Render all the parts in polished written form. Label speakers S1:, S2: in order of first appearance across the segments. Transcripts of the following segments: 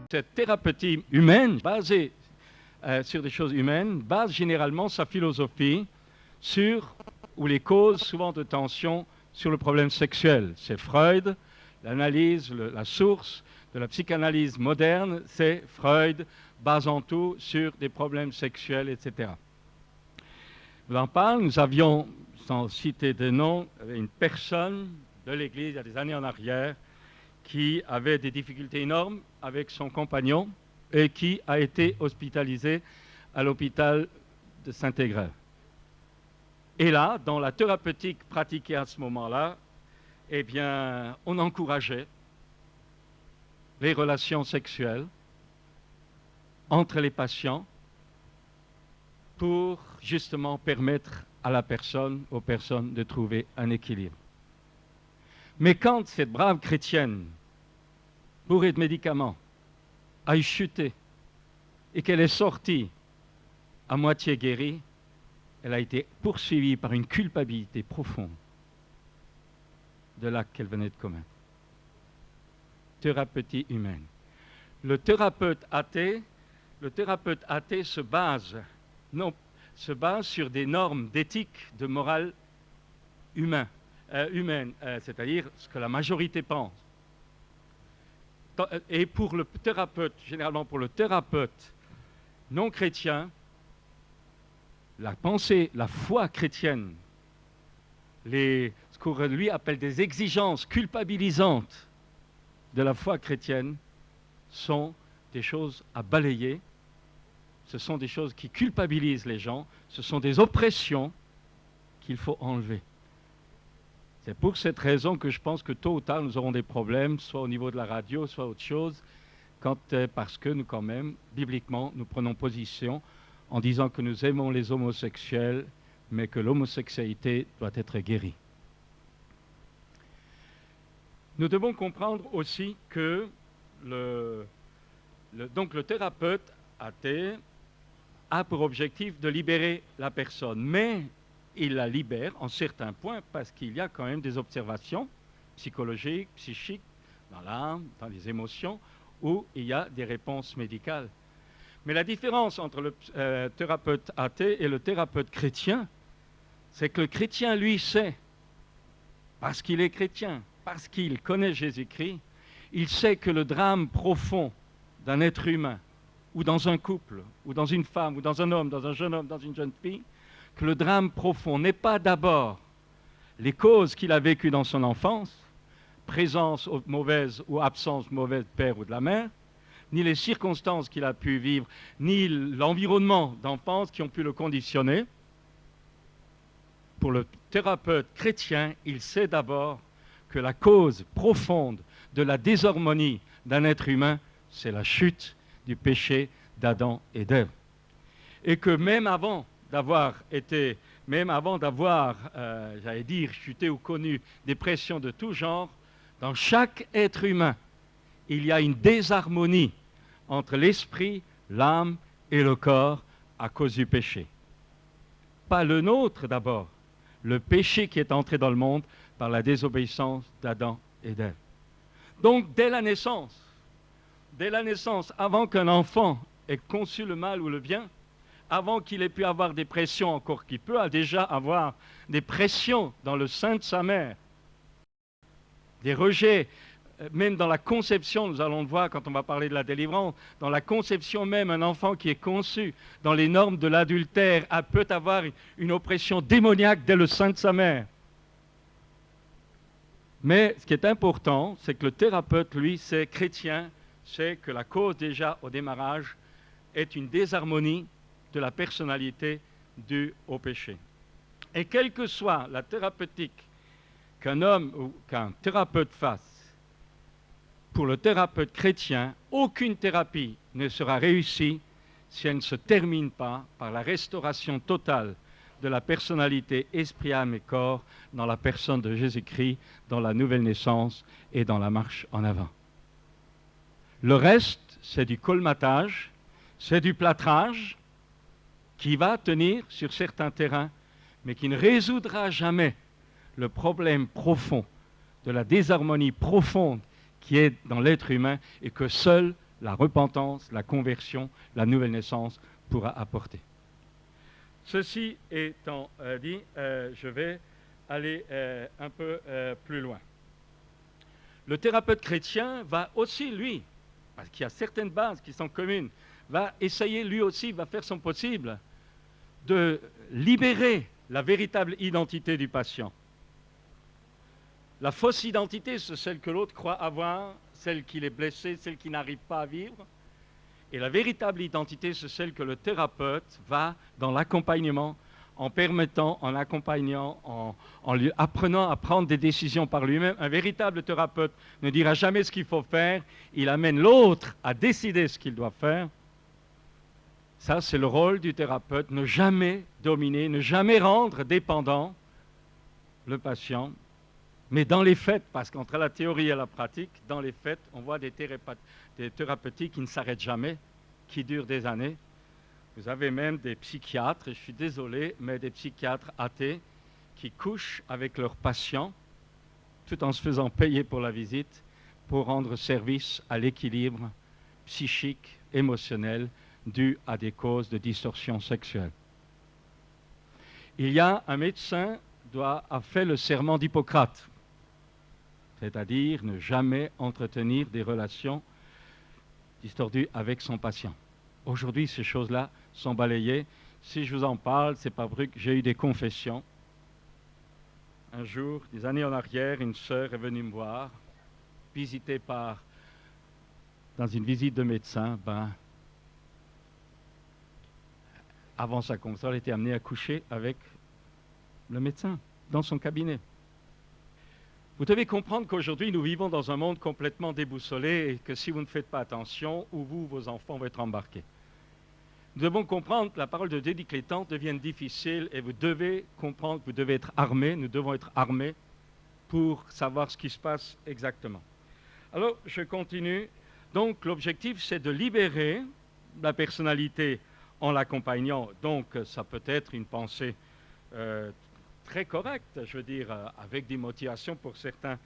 S1: Cette thérapeutique humaine, basée sur des choses humaines, base généralement sa philosophie sur les causes souvent de tension sur le problème sexuel. C'est Freud, l'analyse, la source de la psychanalyse moderne, c'est Freud, basant tout sur des problèmes sexuels, etc. Je vous en parle, nous avions, sans citer de nom, une personne de l'Église, il y a des années en arrière, qui avait des difficultés énormes avec son compagnon et qui a été hospitalisé à l'hôpital de Saint-Égrève. Et là, dans la thérapeutique pratiquée à ce moment-là, eh bien, on encourageait les relations sexuelles entre les patients pour justement permettre à la personne, aux personnes de trouver un équilibre. Mais quand cette brave chrétienne, bourrée de médicaments, a chuté et qu'elle est sortie à moitié guérie, elle a été poursuivie par une culpabilité profonde de l'acte qu'elle venait de commettre. Thérapeutique humaine. Le thérapeute athée se base sur des normes d'éthique, de morale humaine, c'est-à-dire ce que la majorité pense. Et pour le thérapeute, généralement pour le thérapeute non chrétien, la pensée, la foi chrétienne, ce qu'on lui appelle des exigences culpabilisantes de la foi chrétienne sont des choses à balayer, ce sont des choses qui culpabilisent les gens, ce sont des oppressions qu'il faut enlever. C'est pour cette raison que je pense que tôt ou tard, nous aurons des problèmes, soit au niveau de la radio, soit autre chose, parce que nous, quand même, bibliquement, nous prenons position en disant que nous aimons les homosexuels, mais que l'homosexualité doit être guérie. Nous devons comprendre aussi que le thérapeute athée a pour objectif de libérer la personne, mais il la libère en certains points parce qu'il y a quand même des observations psychologiques, psychiques, dans l'âme, dans les émotions, où il y a des réponses médicales. Mais la différence entre le thérapeute athée et le thérapeute chrétien, c'est que le chrétien, lui, sait, parce qu'il est chrétien, parce qu'il connaît Jésus-Christ, il sait que le drame profond d'un être humain, ou dans un couple, ou dans une femme, ou dans un homme, dans un jeune homme, dans une jeune fille, que le drame profond n'est pas d'abord les causes qu'il a vécues dans son enfance, présence mauvaise ou absence mauvaise du père ou de la mère, ni les circonstances qu'il a pu vivre, ni l'environnement d'enfance qui ont pu le conditionner. Pour le thérapeute chrétien, il sait d'abord que la cause profonde de la désharmonie d'un être humain, c'est la chute du péché d'Adam et d'Ève. Et que même avant d'avoir, j'allais dire, chuté ou connu des pressions de tout genre, dans chaque être humain, il y a une désharmonie entre l'esprit, l'âme et le corps à cause du péché. Pas le nôtre d'abord, le péché qui est entré dans le monde par la désobéissance d'Adam et d'Ève. Donc dès la naissance, avant qu'un enfant ait conçu le mal ou le bien, avant qu'il ait pu avoir des pressions, encore qu'il peut déjà avoir des pressions dans le sein de sa mère, des rejets, même dans la conception, nous allons le voir quand on va parler de la délivrance, dans la conception même, un enfant qui est conçu dans les normes de l'adultère peut avoir une oppression démoniaque dès le sein de sa mère. Mais ce qui est important, c'est que le thérapeute, lui, c'est chrétien, c'est que la cause déjà au démarrage est une désharmonie de la personnalité due au péché. Et quelle que soit la thérapeutique qu'un homme ou qu'un thérapeute fasse, pour le thérapeute chrétien, aucune thérapie ne sera réussie si elle ne se termine pas par la restauration totale de la personnalité esprit, âme et corps dans la personne de Jésus-Christ, dans la nouvelle naissance et dans la marche en avant. Le reste, c'est du colmatage, c'est du plâtrage qui va tenir sur certains terrains, mais qui ne résoudra jamais le problème profond de la désharmonie profonde qui est dans l'être humain et que seul la repentance, la conversion, la nouvelle naissance pourra apporter. Ceci étant dit, je vais aller un peu plus loin. Le thérapeute chrétien va aussi, lui, parce qu'il y a certaines bases qui sont communes, va essayer, lui aussi, va faire son possible de libérer la véritable identité du patient. La fausse identité, c'est celle que l'autre croit avoir, celle qui est blessée, celle qui n'arrive pas à vivre. Et la véritable identité, c'est celle que le thérapeute va, dans l'accompagnement, en permettant, en accompagnant, en lui apprenant à prendre des décisions par lui-même. Un véritable thérapeute ne dira jamais ce qu'il faut faire, il amène l'autre à décider ce qu'il doit faire. Ça, c'est le rôle du thérapeute, ne jamais dominer, ne jamais rendre dépendant le patient. Mais dans les faits, parce qu'entre la théorie et la pratique, dans les faits, on voit des thérapeutiques qui ne s'arrêtent jamais, qui durent des années. Vous avez même des psychiatres, je suis désolé, mais des psychiatres athées qui couchent avec leurs patients tout en se faisant payer pour la visite pour rendre service à l'équilibre psychique, émotionnel dû à des causes de distorsion sexuelle. Il y a un médecin qui a fait le serment d'Hippocrate, c'est-à-dire ne jamais entretenir des relations distordues avec son patient. Aujourd'hui, ces choses-là sont balayées. Si je vous en parle, c'est pas vrai que j'ai eu des confessions. Un jour, des années en arrière, une sœur est venue me voir, visitée dans une visite de médecin. Avant sa confession, elle était amenée à coucher avec le médecin dans son cabinet. Vous devez comprendre qu'aujourd'hui, nous vivons dans un monde complètement déboussolé et que si vous ne faites pas attention, ou vous ou vos enfants vont être embarqués. Nous devons comprendre que la parole de Dieu dit que les temps deviennent difficiles et vous devez comprendre que vous devez être armés, nous devons être armés pour savoir ce qui se passe exactement. Alors, je continue. Donc, l'objectif, c'est de libérer la personnalité en l'accompagnant. Donc, ça peut être une pensée très correcte, je veux dire, avec des motivations pour certains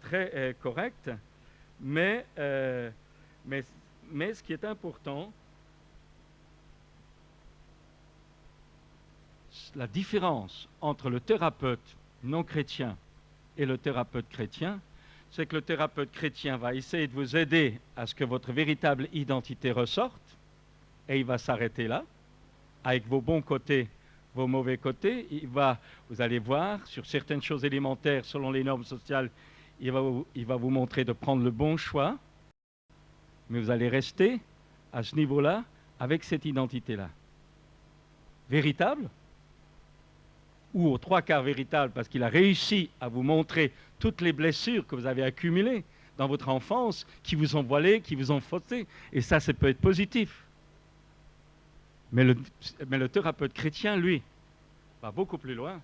S1: très correctes. Mais ce qui est important, la différence entre le thérapeute non chrétien et le thérapeute chrétien, c'est que le thérapeute chrétien va essayer de vous aider à ce que votre véritable identité ressorte, et il va s'arrêter là, avec vos bons côtés, vos mauvais côtés. Vous allez voir, sur certaines choses élémentaires, selon les normes sociales, il va vous montrer de prendre le bon choix, mais vous allez rester à ce niveau-là, avec cette identité-là. Véritable, ou aux trois quarts véritable, parce qu'il a réussi à vous montrer toutes les blessures que vous avez accumulées dans votre enfance, qui vous ont voilé, qui vous ont faussé. Et ça peut être positif. Mais le thérapeute chrétien, lui, va beaucoup plus loin.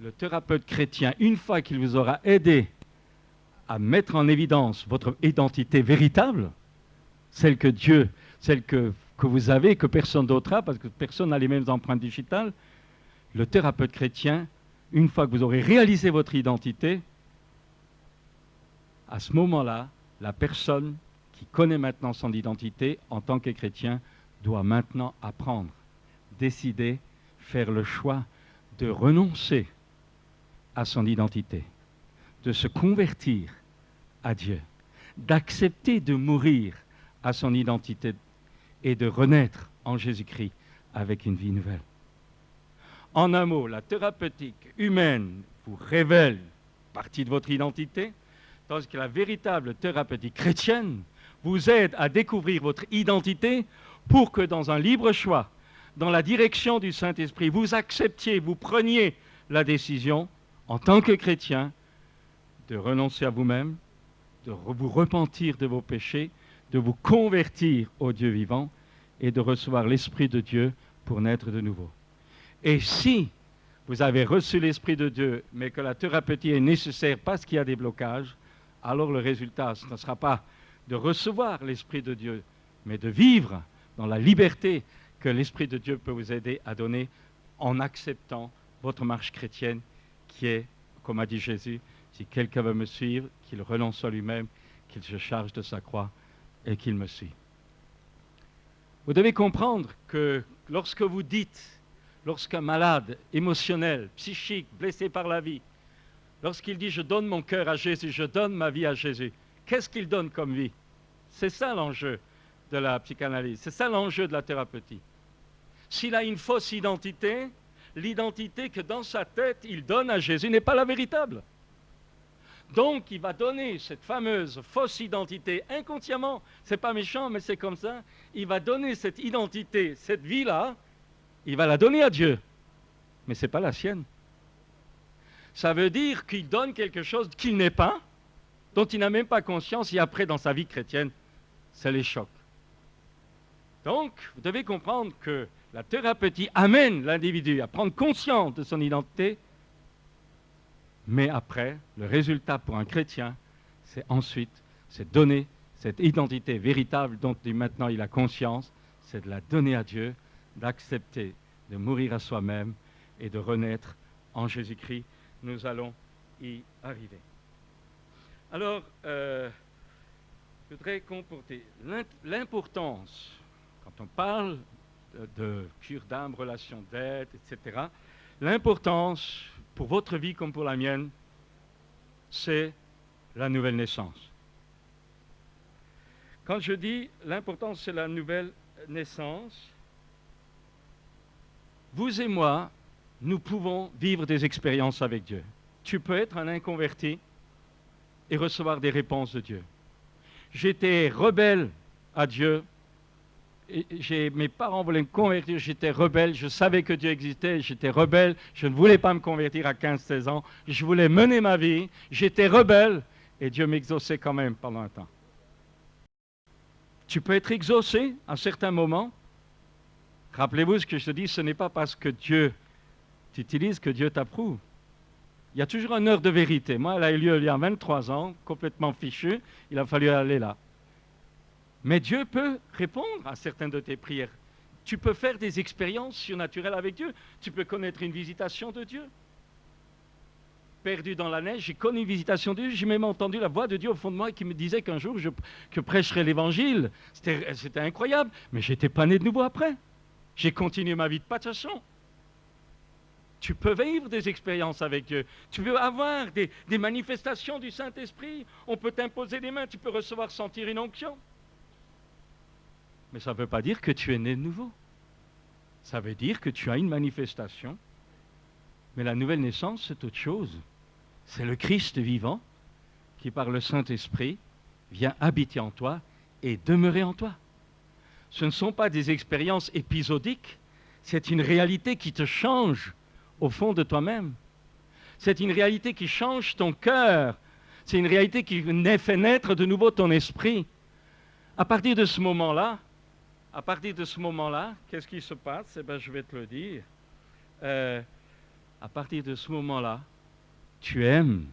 S1: Le thérapeute chrétien, une fois qu'il vous aura aidé à mettre en évidence votre identité véritable, celle que Dieu, celle que vous avez, que personne d'autre a, parce que personne n'a les mêmes empreintes digitales, le thérapeute chrétien, une fois que vous aurez réalisé votre identité, à ce moment-là, la personne qui connaît maintenant son identité en tant que chrétien doit maintenant apprendre, décider, faire le choix de renoncer à son identité, de se convertir à Dieu, d'accepter de mourir à son identité et de renaître en Jésus-Christ avec une vie nouvelle. En un mot, la thérapeutique humaine vous révèle partie de votre identité, tandis que la véritable thérapeutique chrétienne vous aide à découvrir votre identité pour que dans un libre choix, dans la direction du Saint-Esprit, vous acceptiez, vous preniez la décision, en tant que chrétien, de renoncer à vous-même, de vous repentir de vos péchés, de vous convertir au Dieu vivant et de recevoir l'Esprit de Dieu pour naître de nouveau. Et si vous avez reçu l'Esprit de Dieu, mais que la thérapeutique est nécessaire parce qu'il y a des blocages, alors le résultat, ce ne sera pas de recevoir l'Esprit de Dieu, mais de vivre dans la liberté que l'Esprit de Dieu peut vous aider à donner en acceptant votre marche chrétienne qui est, comme a dit Jésus, si quelqu'un veut me suivre, qu'il renonce à lui-même, qu'il se charge de sa croix et qu'il me suit. Vous devez comprendre que lorsque vous dites, lorsqu'un malade émotionnel, psychique, blessé par la vie, lorsqu'il dit « je donne mon cœur à Jésus, je donne ma vie à Jésus », qu'est-ce qu'il donne comme vie? C'est ça l'enjeu de la psychanalyse, c'est ça l'enjeu de la thérapeutique. S'il a une fausse identité, l'identité que dans sa tête il donne à Jésus n'est pas la véritable. Donc il va donner cette fameuse fausse identité inconsciemment, c'est pas méchant mais c'est comme ça, il va donner cette identité, cette vie-là, il va la donner à Dieu, mais c'est pas la sienne. Ça veut dire qu'il donne quelque chose qu'il n'est pas, dont il n'a même pas conscience, et après dans sa vie chrétienne, ça les choque. Donc, vous devez comprendre que la thérapeutique amène l'individu à prendre conscience de son identité, mais après, le résultat pour un chrétien, c'est ensuite, c'est donner cette identité véritable dont maintenant il a conscience, c'est de la donner à Dieu, d'accepter de mourir à soi-même et de renaître en Jésus-Christ. Nous allons y arriver. Alors, je voudrais comporter l'importance, quand on parle de cure d'âme, relation d'aide, etc., l'importance pour votre vie comme pour la mienne, c'est la nouvelle naissance. Quand je dis l'importance, c'est la nouvelle naissance, vous et moi, nous pouvons vivre des expériences avec Dieu. Tu peux être un inconverti et recevoir des réponses de Dieu. J'étais rebelle à Dieu. Mes parents voulaient me convertir, j'étais rebelle, je savais que Dieu existait, j'étais rebelle, je ne voulais pas me convertir à 15-16 ans, je voulais mener ma vie, j'étais rebelle, et Dieu m'exauçait quand même pendant un temps. Tu peux être exaucé à certains moments. Rappelez-vous ce que je te dis, ce n'est pas parce que Dieu t'utilise que Dieu t'approuve. Il y a toujours une heure de vérité. Moi, elle a eu lieu il y a 23 ans, complètement fichu, il a fallu aller là. Mais Dieu peut répondre à certaines de tes prières. Tu peux faire des expériences surnaturelles avec Dieu. Tu peux connaître une visitation de Dieu. Perdu dans la neige, j'ai connu une visitation de Dieu. J'ai même entendu la voix de Dieu au fond de moi qui me disait qu'un jour je prêcherais l'évangile. C'était incroyable, mais je n'étais pas né de nouveau après. J'ai continué ma vie de passation. Tu peux vivre des expériences avec Dieu. Tu peux avoir des manifestations du Saint-Esprit. On peut t'imposer des mains. Tu peux recevoir, sentir une onction. Mais ça ne veut pas dire que tu es né de nouveau. Ça veut dire que tu as une manifestation. Mais la nouvelle naissance, c'est autre chose. C'est le Christ vivant qui, par le Saint-Esprit, vient habiter en toi et demeurer en toi. Ce ne sont pas des expériences épisodiques, c'est une réalité qui te change au fond de toi-même. C'est une réalité qui change ton cœur. C'est une réalité qui fait naître de nouveau ton esprit. À partir de ce moment-là, qu'est-ce qui se passe? Eh bien, je vais te le dire. À partir de ce moment-là, tu aimes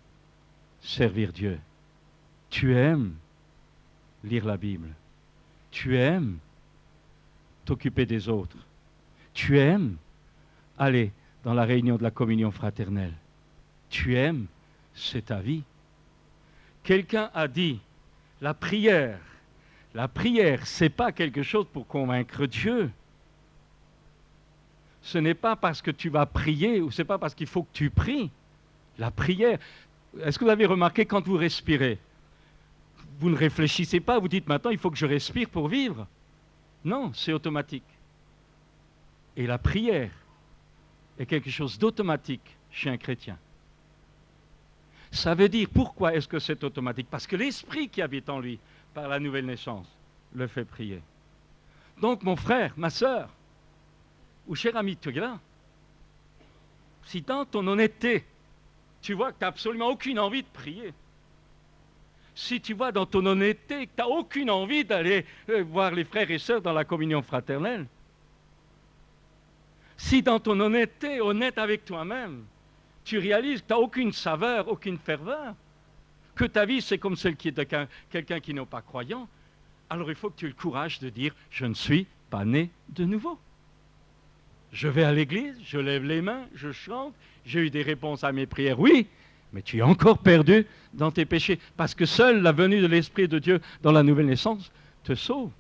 S1: servir Dieu. Tu aimes lire la Bible. Tu aimes t'occuper des autres. Tu aimes aller dans la réunion de la communion fraternelle. Tu aimes, c'est ta vie. Quelqu'un a dit, la prière, c'est pas quelque chose pour convaincre Dieu. Ce n'est pas parce que tu vas prier, ou c'est pas parce qu'il faut que tu pries. La prière, est-ce que vous avez remarqué quand vous respirez? Vous ne réfléchissez pas, vous dites maintenant il faut que je respire pour vivre. Non, c'est automatique. Et la prière est quelque chose d'automatique chez un chrétien. Ça veut dire, pourquoi est-ce que c'est automatique? Parce que l'esprit qui habite en lui, par la nouvelle naissance, le fait prier. Donc mon frère, ma sœur, ou cher ami, tu es là, si dans ton honnêteté, tu vois que tu n'as absolument aucune envie de prier, si tu vois dans ton honnêteté que tu n'as aucune envie d'aller voir les frères et sœurs dans la communion fraternelle, si dans ton honnêteté, honnête avec toi-même, tu réalises que tu n'as aucune saveur, aucune ferveur, que ta vie c'est comme celle de quelqu'un qui n'est pas croyant, alors il faut que tu aies le courage de dire « je ne suis pas né de nouveau ». Je vais à l'église, je lève les mains, je chante, j'ai eu des réponses à mes prières, oui, mais tu es encore perdu dans tes péchés, parce que seule la venue de l'Esprit de Dieu dans la nouvelle naissance te sauve.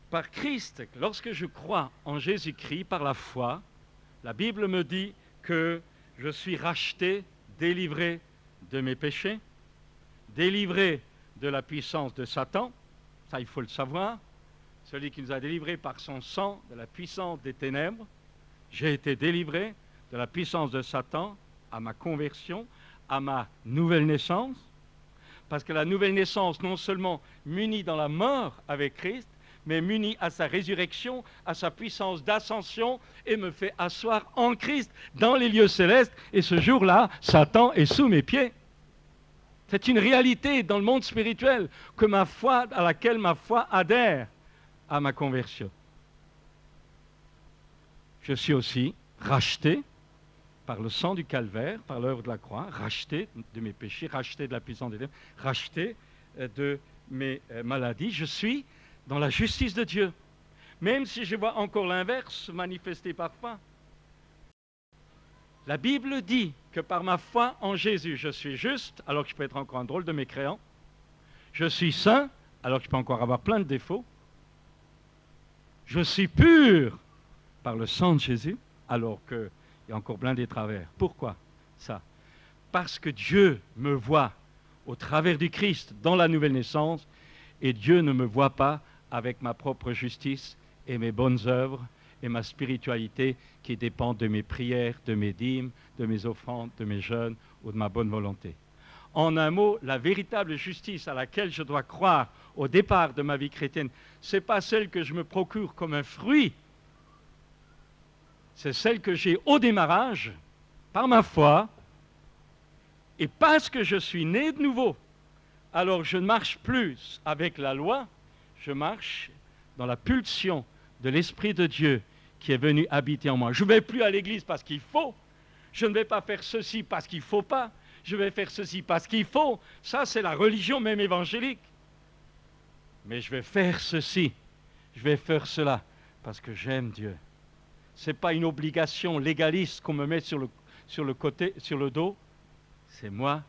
S1: Par Christ, lorsque je crois en Jésus-Christ par la foi, la Bible me dit que je suis racheté, délivré de mes péchés, délivré de la puissance de Satan, ça il faut le savoir, celui qui nous a délivrés par son sang de la puissance des ténèbres. J'ai été délivré de la puissance de Satan à ma conversion, à ma nouvelle naissance, parce que la nouvelle naissance non seulement m'unit dans la mort avec Christ, mais m'unit à sa résurrection, à sa puissance d'ascension, et me fait asseoir en Christ dans les lieux célestes. Et ce jour-là, Satan est sous mes pieds. C'est une réalité dans le monde spirituel que à laquelle ma foi adhère à ma conversion. Je suis aussi racheté par le sang du calvaire, par l'œuvre de la croix, racheté de mes péchés, racheté de la puissance des ténèbres, racheté de mes maladies. Je suis dans la justice de Dieu, même si je vois encore l'inverse se manifester parfois. La Bible dit que par ma foi en Jésus, je suis juste, alors que je peux être encore un drôle de mécréant. Je suis saint, alors que je peux encore avoir plein de défauts. Je suis pur par le sang de Jésus, alors qu'il y a encore plein de travers. Pourquoi ça? Parce que Dieu me voit au travers du Christ dans la nouvelle naissance, et Dieu ne me voit pas avec ma propre justice et mes bonnes œuvres et ma spiritualité qui dépendent de mes prières, de mes dîmes, de mes offrandes, de mes jeûnes ou de ma bonne volonté. En un mot, la véritable justice à laquelle je dois croire au départ de ma vie chrétienne, ce n'est pas celle que je me procure comme un fruit, c'est celle que j'ai au démarrage, par ma foi, et parce que je suis né de nouveau. Alors je ne marche plus avec la loi, je marche dans la pulsion de l'Esprit de Dieu qui est venu habiter en moi. Je ne vais plus à l'église parce qu'il faut, je ne vais pas faire ceci parce qu'il ne faut pas, je vais faire ceci parce qu'il faut. Ça, c'est la religion même évangélique. Mais je vais faire ceci, je vais faire cela parce que j'aime Dieu. Ce n'est pas une obligation légaliste qu'on me met sur le côté, sur le dos. C'est moi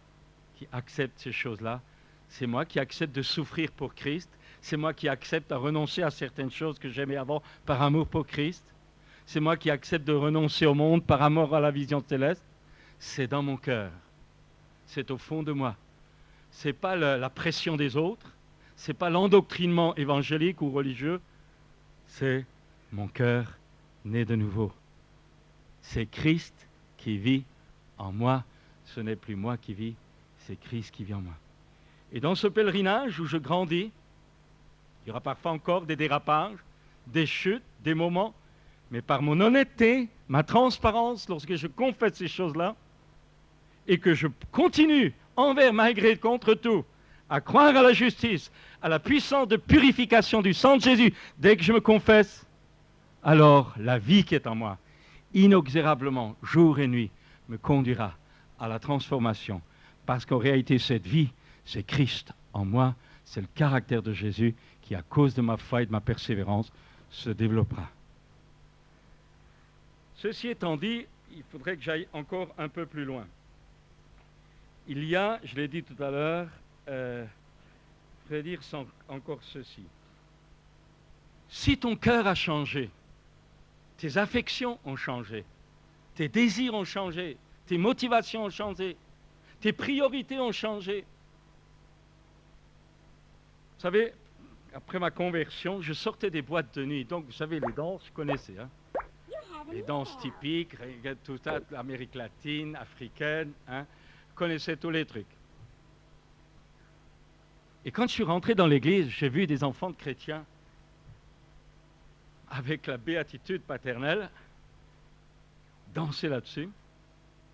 S1: qui accepte ces choses-là. C'est moi qui accepte de souffrir pour Christ. C'est moi qui accepte de renoncer à certaines choses que j'aimais avant par amour pour Christ. C'est moi qui accepte de renoncer au monde par amour à la vision céleste. C'est dans mon cœur. C'est au fond de moi. Ce n'est pas la pression des autres. Ce n'est pas l'endoctrinement évangélique ou religieux. C'est mon cœur né de nouveau. C'est Christ qui vit en moi. Ce n'est plus moi qui vis, c'est Christ qui vit en moi. Et dans ce pèlerinage où je grandis, il y aura parfois encore des dérapages, des chutes, des moments, mais par mon honnêteté, ma transparence, lorsque je confesse ces choses-là, et que je continue, envers, malgré, contre tout, à croire à la justice, à la puissance de purification du sang de Jésus, dès que je me confesse, alors la vie qui est en moi, inexorablement, jour et nuit, me conduira à la transformation. Parce qu'en réalité, cette vie, c'est Christ en moi, c'est le caractère de Jésus qui, à cause de ma foi et de ma persévérance, se développera. Ceci étant dit, il faudrait que j'aille encore un peu plus loin. Il y a, je l'ai dit tout à l'heure, je vais dire encore ceci. Si ton cœur a changé, tes affections ont changé, tes désirs ont changé, tes motivations ont changé, tes priorités ont changé. Vous savez, après ma conversion, je sortais des boîtes de nuit. Donc, vous savez, les danses, je connaissais. Hein? Les danses typiques, tout ça, l'Amérique latine, africaine, hein? Je connaissais tous les trucs. Et quand je suis rentré dans l'église, j'ai vu des enfants de chrétiens avec la béatitude paternelle danser là-dessus,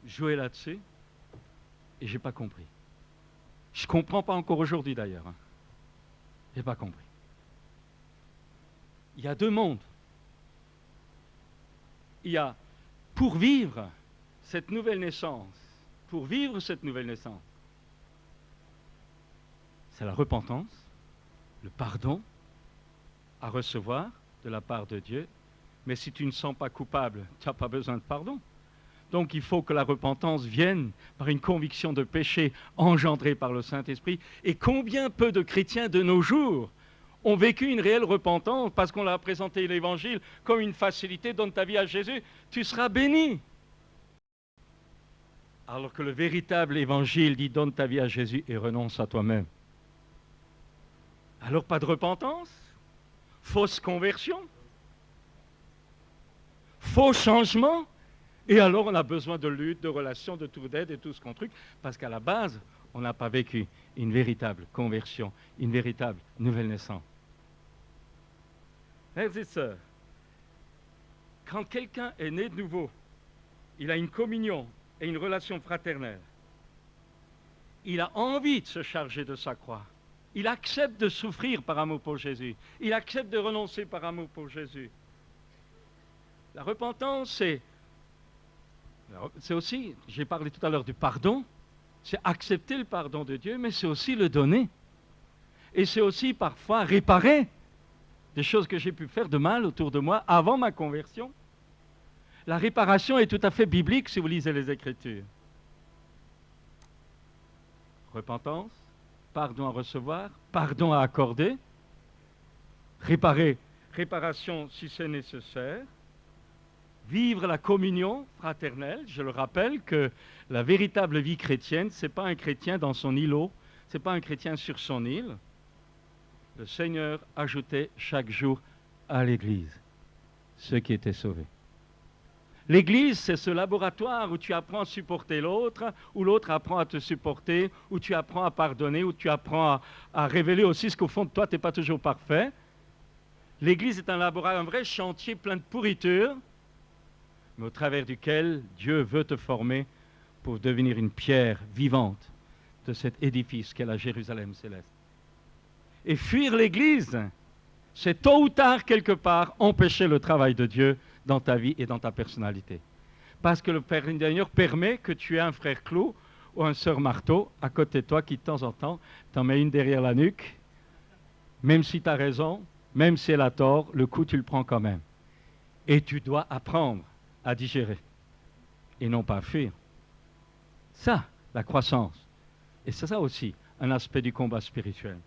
S1: jouer là-dessus, et je n'ai pas compris. Je ne comprends pas encore aujourd'hui d'ailleurs. Hein. Je n'ai pas compris. Il y a deux mondes. Il y a, pour vivre cette nouvelle naissance, c'est la repentance, le pardon à recevoir de la part de Dieu. Mais si tu ne sens pas coupable, tu n'as pas besoin de pardon. Donc il faut que la repentance vienne par une conviction de péché engendrée par le Saint-Esprit. Et combien peu de chrétiens de nos jours ont vécu une réelle repentance parce qu'on leur a présenté l'Évangile comme une facilité, donne ta vie à Jésus, tu seras béni. Alors que le véritable Évangile dit donne ta vie à Jésus et renonce à toi-même. Alors pas de repentance, fausse conversion, faux changement. Et alors, on a besoin de lutte, de relations, de tour d'aide et tout ce qu'on truc, parce qu'à la base, on n'a pas vécu une véritable conversion, une véritable nouvelle naissance. Frères et sœurs, quand quelqu'un est né de nouveau, il a une communion et une relation fraternelle. Il a envie de se charger de sa croix. Il accepte de souffrir par amour pour Jésus. Il accepte de renoncer par amour pour Jésus. La repentance, c'est aussi, j'ai parlé tout à l'heure du pardon, c'est accepter le pardon de Dieu, mais c'est aussi le donner. Et c'est aussi parfois réparer des choses que j'ai pu faire de mal autour de moi avant ma conversion. La réparation est tout à fait biblique si vous lisez les Écritures. Repentance, pardon à recevoir, pardon à accorder, réparation si c'est nécessaire, vivre la communion fraternelle. Je le rappelle que la véritable vie chrétienne, ce n'est pas un chrétien dans son îlot, ce n'est pas un chrétien sur son île. Le Seigneur ajoutait chaque jour à l'Église ceux qui étaient sauvés. L'Église, c'est ce laboratoire où tu apprends à supporter l'autre, où l'autre apprend à te supporter, où tu apprends à pardonner, où tu apprends à révéler aussi ce qu'au fond de toi, tu n'es pas toujours parfait. L'Église est un laboratoire, un vrai chantier plein de pourriture, mais au travers duquel Dieu veut te former pour devenir une pierre vivante de cet édifice qu'est la Jérusalem céleste. Et fuir l'Église, c'est tôt ou tard, quelque part, empêcher le travail de Dieu dans ta vie et dans ta personnalité. Parce que le Père Seigneur permet que tu aies un frère clou ou un sœur marteau à côté de toi qui, de temps en temps, t'en met une derrière la nuque. Même si tu as raison, même si elle a tort, le coup, tu le prends quand même. Et tu dois apprendre à digérer et non pas fuir. Ça, la croissance. Et c'est ça aussi un aspect du combat spirituel.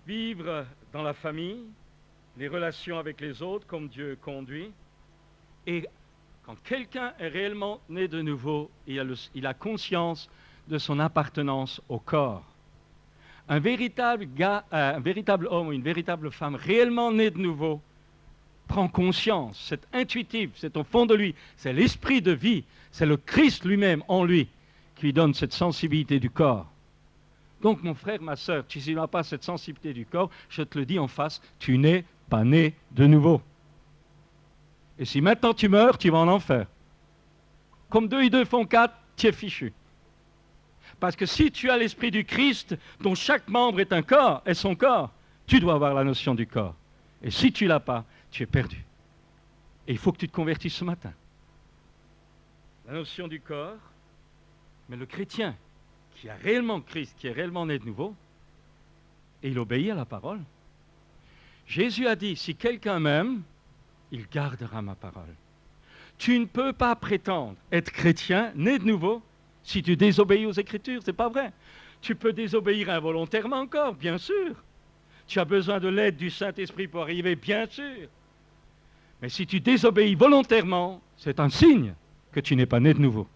S1: Vivre dans la famille, les relations avec les autres comme Dieu conduit. Et quand quelqu'un est réellement né de nouveau, il a conscience de son appartenance au corps. Un véritable homme ou une véritable femme réellement né de nouveau prend conscience, c'est intuitif, c'est au fond de lui, c'est l'esprit de vie, c'est le Christ lui-même en lui qui lui donne cette sensibilité du corps. Donc mon frère, ma soeur, si tu n'as pas cette sensibilité du corps, je te le dis en face, tu n'es pas né de nouveau. Et si maintenant tu meurs, tu vas en enfer. Comme 2 et 2 font 4, tu es fichu. Parce que si tu as l'esprit du Christ, dont chaque membre est un corps, est son corps, tu dois avoir la notion du corps. Et si tu ne l'as pas, tu es perdu. Et il faut que tu te convertisses ce matin. La notion du corps, mais le chrétien qui a réellement Christ, qui est réellement né de nouveau, et il obéit à la parole. Jésus a dit, si quelqu'un m'aime, il gardera ma parole. Tu ne peux pas prétendre être chrétien, né de nouveau, si tu désobéis aux Écritures, c'est pas vrai. Tu peux désobéir involontairement encore, bien sûr. Tu as besoin de l'aide du Saint-Esprit pour arriver, bien sûr. Mais si tu désobéis volontairement, c'est un signe que tu n'es pas né de nouveau.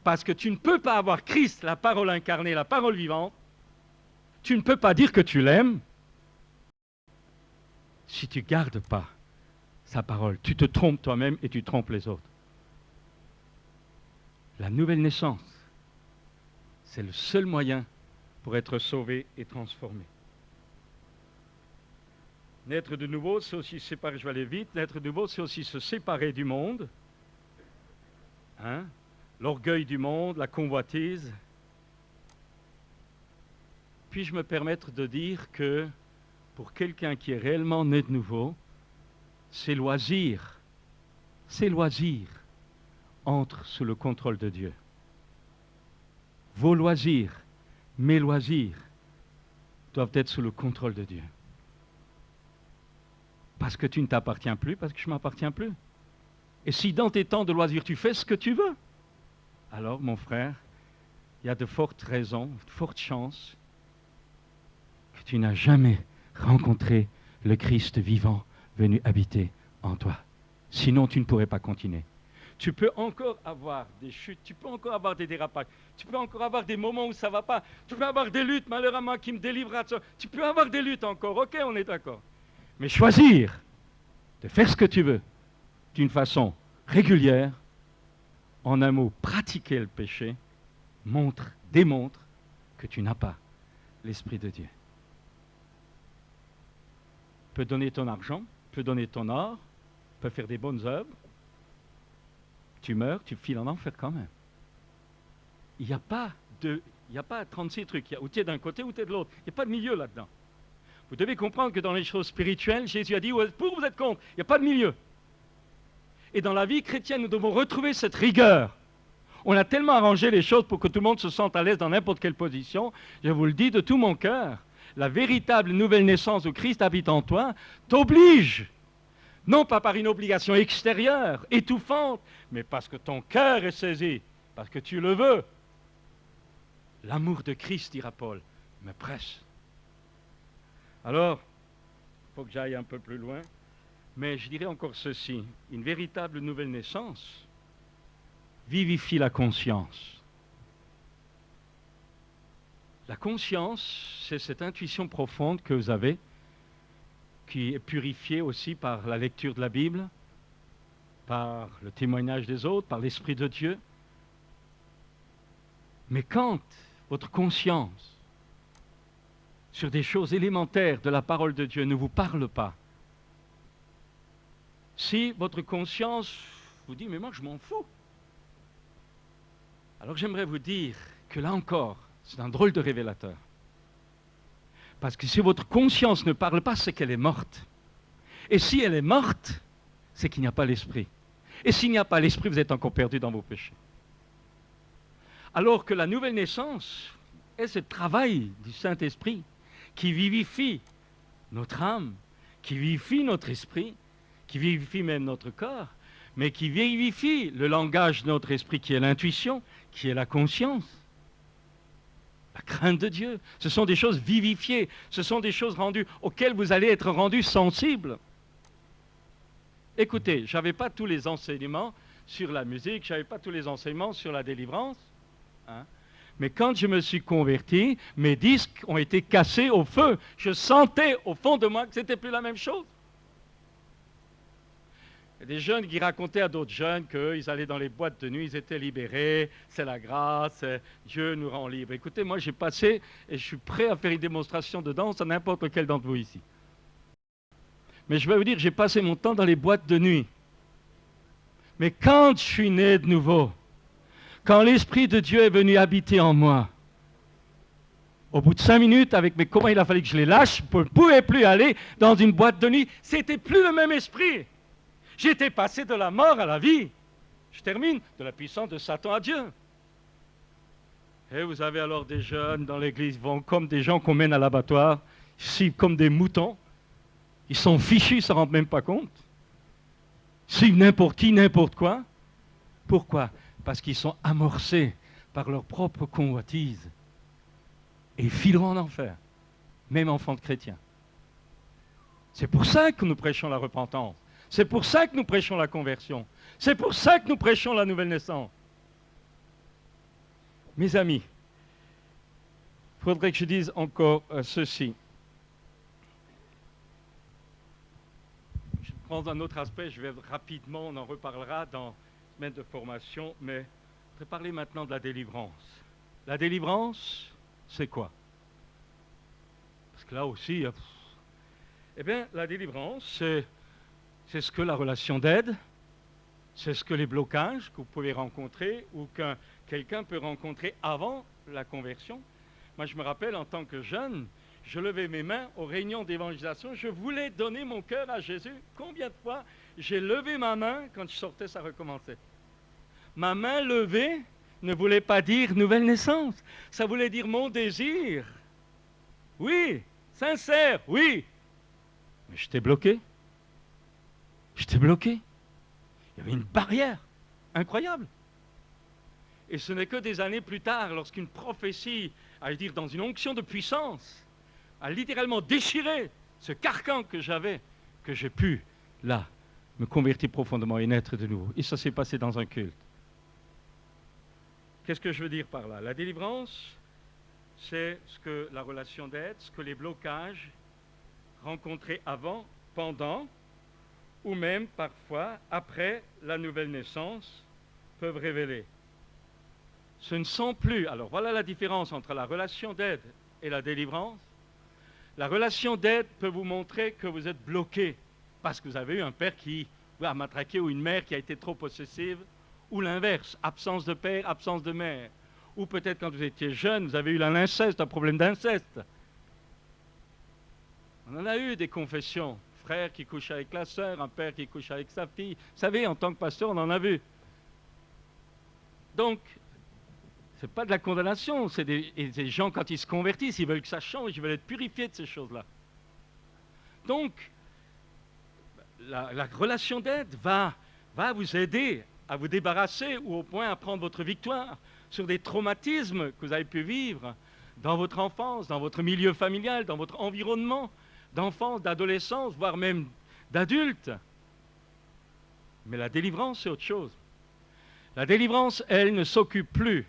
S1: Parce que tu ne peux pas avoir Christ, la parole incarnée, la parole vivante. Tu ne peux pas dire que tu l'aimes si tu ne gardes pas sa parole. Tu te trompes toi-même et tu trompes les autres. La nouvelle naissance, c'est le seul moyen pour être sauvé et transformé. Naître de nouveau, c'est aussi séparer, je vais aller vite, naître de nouveau, c'est aussi se séparer du monde. Hein? L'orgueil du monde, la convoitise. Puis-je me permettre de dire que pour quelqu'un qui est réellement né de nouveau, ses loisirs entrent sous le contrôle de Dieu. Vos loisirs, mes loisirs, doivent être sous le contrôle de Dieu. Parce que tu ne t'appartiens plus, parce que je ne m'appartiens plus. Et si dans tes temps de loisirs, tu fais ce que tu veux, alors, mon frère, il y a de fortes raisons, de fortes chances que tu n'as jamais rencontré le Christ vivant venu habiter en toi. Sinon, tu ne pourrais pas continuer. Tu peux encore avoir des chutes, tu peux encore avoir des dérapages, tu peux encore avoir des moments où ça ne va pas, tu peux avoir des luttes, malheureusement, qui me délivrera de ça. Tu peux avoir des luttes encore, ok, on est d'accord. Mais choisir de faire ce que tu veux d'une façon régulière, en un mot, pratiquer le péché, démontre que tu n'as pas l'Esprit de Dieu. Tu peux donner ton argent, tu peux donner ton or, tu peux faire des bonnes œuvres, tu meurs, tu files en enfer quand même. Il n'y a pas 36 trucs, ou tu es d'un côté ou tu es de l'autre, il n'y a pas de milieu là-dedans. Vous devez comprendre que dans les choses spirituelles, Jésus a dit, vous êtes pour ou vous êtes contre, il n'y a pas de milieu. Et dans la vie chrétienne, nous devons retrouver cette rigueur. On a tellement arrangé les choses pour que tout le monde se sente à l'aise dans n'importe quelle position. Je vous le dis de tout mon cœur, la véritable nouvelle naissance où Christ habite en toi t'oblige, non pas par une obligation extérieure, étouffante, mais parce que ton cœur est saisi, parce que tu le veux. L'amour de Christ, dira Paul, me presse. Alors, il faut que j'aille un peu plus loin, mais je dirais encore ceci, une véritable nouvelle naissance vivifie la conscience. La conscience, c'est cette intuition profonde que vous avez, qui est purifiée aussi par la lecture de la Bible, par le témoignage des autres, par l'Esprit de Dieu. Mais quand votre conscience, sur des choses élémentaires de la parole de Dieu, ne vous parle pas, si votre conscience vous dit « mais moi je m'en fous », alors j'aimerais vous dire que là encore, c'est un drôle de révélateur. Parce que si votre conscience ne parle pas, c'est qu'elle est morte. Et si elle est morte, c'est qu'il n'y a pas l'esprit. Et s'il n'y a pas l'esprit, vous êtes encore perdu dans vos péchés. Alors que la nouvelle naissance est ce travail du Saint-Esprit qui vivifie notre âme, qui vivifie notre esprit, qui vivifie même notre corps, mais qui vivifie le langage de notre esprit qui est l'intuition, qui est la conscience. La crainte de Dieu, ce sont des choses vivifiées, ce sont des choses rendues auxquelles vous allez être rendus sensibles. Écoutez, je n'avais pas tous les enseignements sur la musique, je n'avais pas tous les enseignements sur la délivrance, hein. Mais quand je me suis converti, mes disques ont été cassés au feu. Je sentais au fond de moi que ce n'était plus la même chose. Il y a des jeunes qui racontaient à d'autres jeunes qu'ils allaient dans les boîtes de nuit, ils étaient libérés, c'est la grâce, Dieu nous rend libres. Écoutez, moi j'ai passé et je suis prêt à faire une démonstration de danse à n'importe lequel d'entre vous ici. Mais je vais vous dire, j'ai passé mon temps dans les boîtes de nuit. Mais quand je suis né de nouveau, quand l'Esprit de Dieu est venu habiter en moi, au bout de 5 minutes, avec mes copains, il a fallu que je les lâche, je ne pouvais plus aller dans une boîte de nuit, c'était plus le même esprit. J'étais passé de la mort à la vie. Je termine, de la puissance de Satan à Dieu. Et vous avez alors des jeunes dans l'église, ils vont comme des gens qu'on mène à l'abattoir, ici comme des moutons. Ils sont fichus, ils ne se rendent même pas compte. Suivent n'importe qui, n'importe quoi. Pourquoi? Parce qu'ils sont amorcés par leur propre convoitise. Et ils fileront en enfer, même enfants de chrétiens. C'est pour ça que nous prêchons la repentance. C'est pour ça que nous prêchons la conversion. C'est pour ça que nous prêchons la nouvelle naissance. Mes amis, il faudrait que je dise encore ceci. Je prends un autre aspect, je vais rapidement, on en reparlera dans la semaine de formation, mais je vais parler maintenant de la délivrance. La délivrance, c'est quoi? Parce que là aussi, eh bien, la délivrance, c'est ce que la relation d'aide, c'est ce que les blocages que vous pouvez rencontrer ou que quelqu'un peut rencontrer avant la conversion. Moi, je me rappelle, en tant que jeune, je levais mes mains aux réunions d'évangélisation, je voulais donner mon cœur à Jésus. Combien de fois j'ai levé ma main, quand je sortais, ça recommençait. Ma main levée ne voulait pas dire nouvelle naissance, ça voulait dire mon désir. Oui, sincère, oui. Mais j'étais bloqué. J'étais bloqué. Il y avait une barrière incroyable. Et ce n'est que des années plus tard, lorsqu'une prophétie, à dire dans une onction de puissance, a littéralement déchiré ce carcan que j'avais, que j'ai pu, là, me convertir profondément et naître de nouveau. Et ça s'est passé dans un culte. Qu'est-ce que je veux dire par là? La délivrance, c'est ce que la relation d'aide, ce que les blocages rencontrés avant, pendant, ou même parfois après la nouvelle naissance, peuvent révéler. Ce ne sont plus, alors voilà la différence entre la relation d'aide et la délivrance. La relation d'aide peut vous montrer que vous êtes bloqué parce que vous avez eu un père qui vous a matraqué ou une mère qui a été trop possessive, ou l'inverse, absence de père, absence de mère. Ou peut-être quand vous étiez jeune, vous avez eu l'inceste, un problème d'inceste. On en a eu des confessions. Frère qui couche avec la sœur, un père qui couche avec sa fille. Vous savez, en tant que pasteur, on en a vu. Donc, ce n'est pas de la condamnation, c'est des gens, quand ils se convertissent, ils veulent que ça change, ils veulent être purifiés de ces choses-là. Donc, la relation d'aide va vous aider à vous débarrasser ou au point à prendre votre victoire sur des traumatismes que vous avez pu vivre dans votre enfance, dans votre milieu familial, dans votre environnement d'enfance, d'adolescence, voire même d'adulte. Mais la délivrance, c'est autre chose. La délivrance, elle, ne s'occupe plus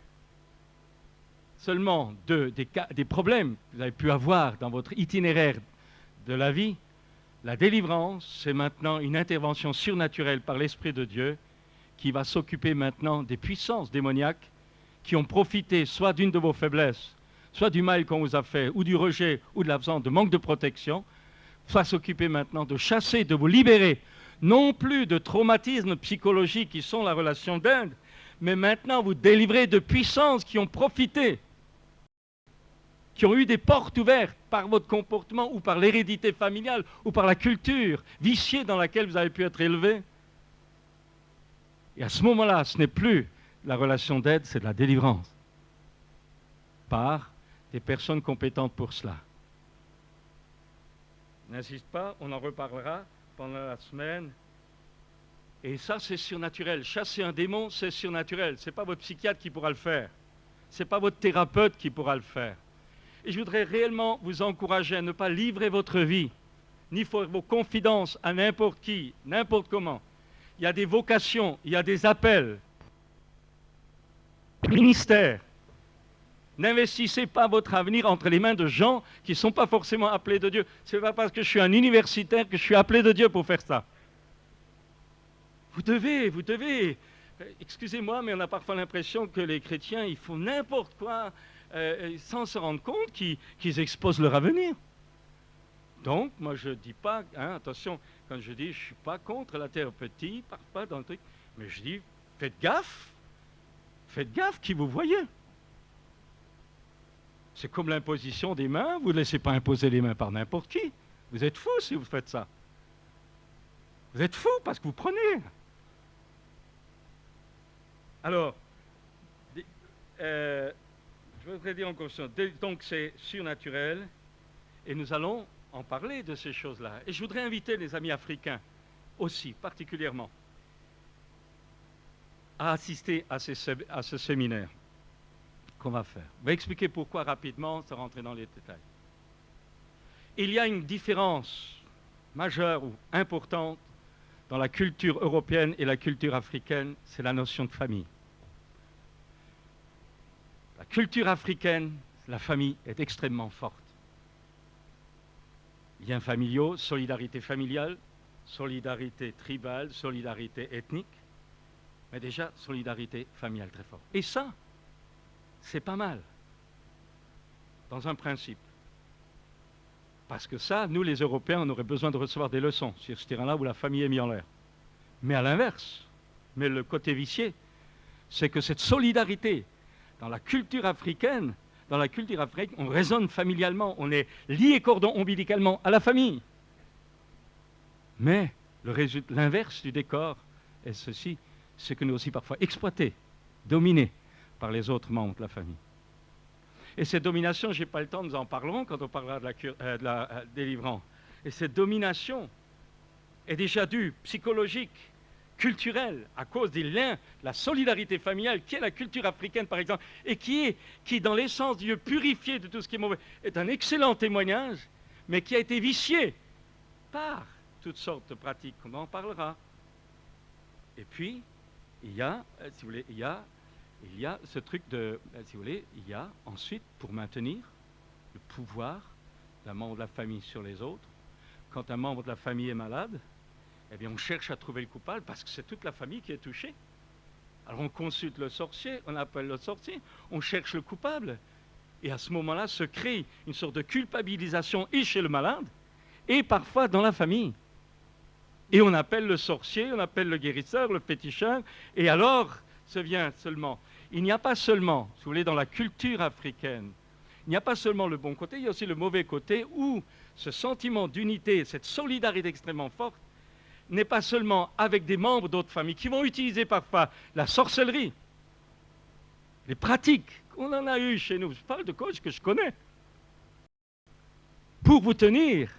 S1: seulement des problèmes que vous avez pu avoir dans votre itinéraire de la vie. La délivrance, c'est maintenant une intervention surnaturelle par l'Esprit de Dieu qui va s'occuper maintenant des puissances démoniaques qui ont profité soit d'une de vos faiblesses, soit du mal qu'on vous a fait, ou du rejet, ou de l'absence de manque de protection, va s'occuper maintenant de chasser, de vous libérer, non plus de traumatismes psychologiques qui sont la relation d'aide, mais maintenant vous délivrer de puissances qui ont profité, qui ont eu des portes ouvertes par votre comportement ou par l'hérédité familiale ou par la culture viciée dans laquelle vous avez pu être élevé. Et à ce moment-là, ce n'est plus la relation d'aide, c'est de la délivrance par des personnes compétentes pour cela. N'insiste pas, on en reparlera pendant la semaine. Et ça, c'est surnaturel. Chasser un démon, c'est surnaturel. Ce n'est pas votre psychiatre qui pourra le faire. Ce n'est pas votre thérapeute qui pourra le faire. Et je voudrais réellement vous encourager à ne pas livrer votre vie, ni faire vos confidences à n'importe qui, n'importe comment. Il y a des vocations, il y a des appels, des ministères. N'investissez pas votre avenir entre les mains de gens qui ne sont pas forcément appelés de Dieu. Ce n'est pas parce que je suis un universitaire que je suis appelé de Dieu pour faire ça. Vous devez, excusez-moi, mais on a parfois l'impression que les chrétiens, ils font n'importe quoi sans se rendre compte qu'ils exposent leur avenir. Donc, moi je ne dis pas, attention, quand je dis je ne suis pas contre la thérapeutie, pas dans le truc, mais je dis faites gaffe qui vous voyez. C'est comme l'imposition des mains, vous ne laissez pas imposer les mains par n'importe qui. Vous êtes fous si vous faites ça. Vous êtes fous parce que vous prenez. Alors, je voudrais dire encore ça. Donc c'est surnaturel et nous allons en parler de ces choses-là. Et je voudrais inviter les amis africains aussi, particulièrement, à assister à ce séminaire qu'on va faire. On va expliquer pourquoi rapidement, sans rentrer dans les détails. Il y a une différence majeure ou importante dans la culture européenne et la culture africaine, c'est la notion de famille. La culture africaine, la famille est extrêmement forte. Liens familiaux, solidarité familiale, solidarité tribale, solidarité ethnique, mais déjà solidarité familiale très forte. Et ça, c'est pas mal, dans un principe. Parce que ça, nous les Européens, on aurait besoin de recevoir des leçons sur ce terrain-là où la famille est mise en l'air. Mais à l'inverse, mais le côté vicié, c'est que cette solidarité, dans la culture africaine, on raisonne familialement, on est lié cordon ombilicalement à la famille. Mais l'inverse du décor est ceci, c'est que nous aussi parfois exploités, dominés par les autres membres de la famille. Et cette domination, je n'ai pas le temps, nous en parlerons quand on parlera de la délivrance. Et cette domination est déjà due, psychologique, culturelle, à cause des liens, la solidarité familiale, qui est la culture africaine par exemple, et qui dans l'essence Dieu purifié de tout ce qui est mauvais, est un excellent témoignage, mais qui a été vicié par toutes sortes de pratiques, comme on en parlera. Et puis, il y a, si vous voulez, il y a ce truc de, si vous voulez, il y a ensuite, pour maintenir le pouvoir d'un membre de la famille sur les autres, quand un membre de la famille est malade, eh bien, on cherche à trouver le coupable parce que c'est toute la famille qui est touchée. Alors on consulte le sorcier, on appelle le sorcier, on cherche le coupable. Et à ce moment-là se crée une sorte de culpabilisation et chez le malade, et parfois dans la famille. Et on appelle le sorcier, on appelle le guérisseur, le féticheur, et alors se vient seulement. Il n'y a pas seulement, si vous voulez, dans la culture africaine, il n'y a pas seulement le bon côté, il y a aussi le mauvais côté où ce sentiment d'unité, cette solidarité extrêmement forte, n'est pas seulement avec des membres d'autres familles qui vont utiliser parfois la sorcellerie, les pratiques qu'on en a eues chez nous. Je parle de causes que je connais. Pour vous tenir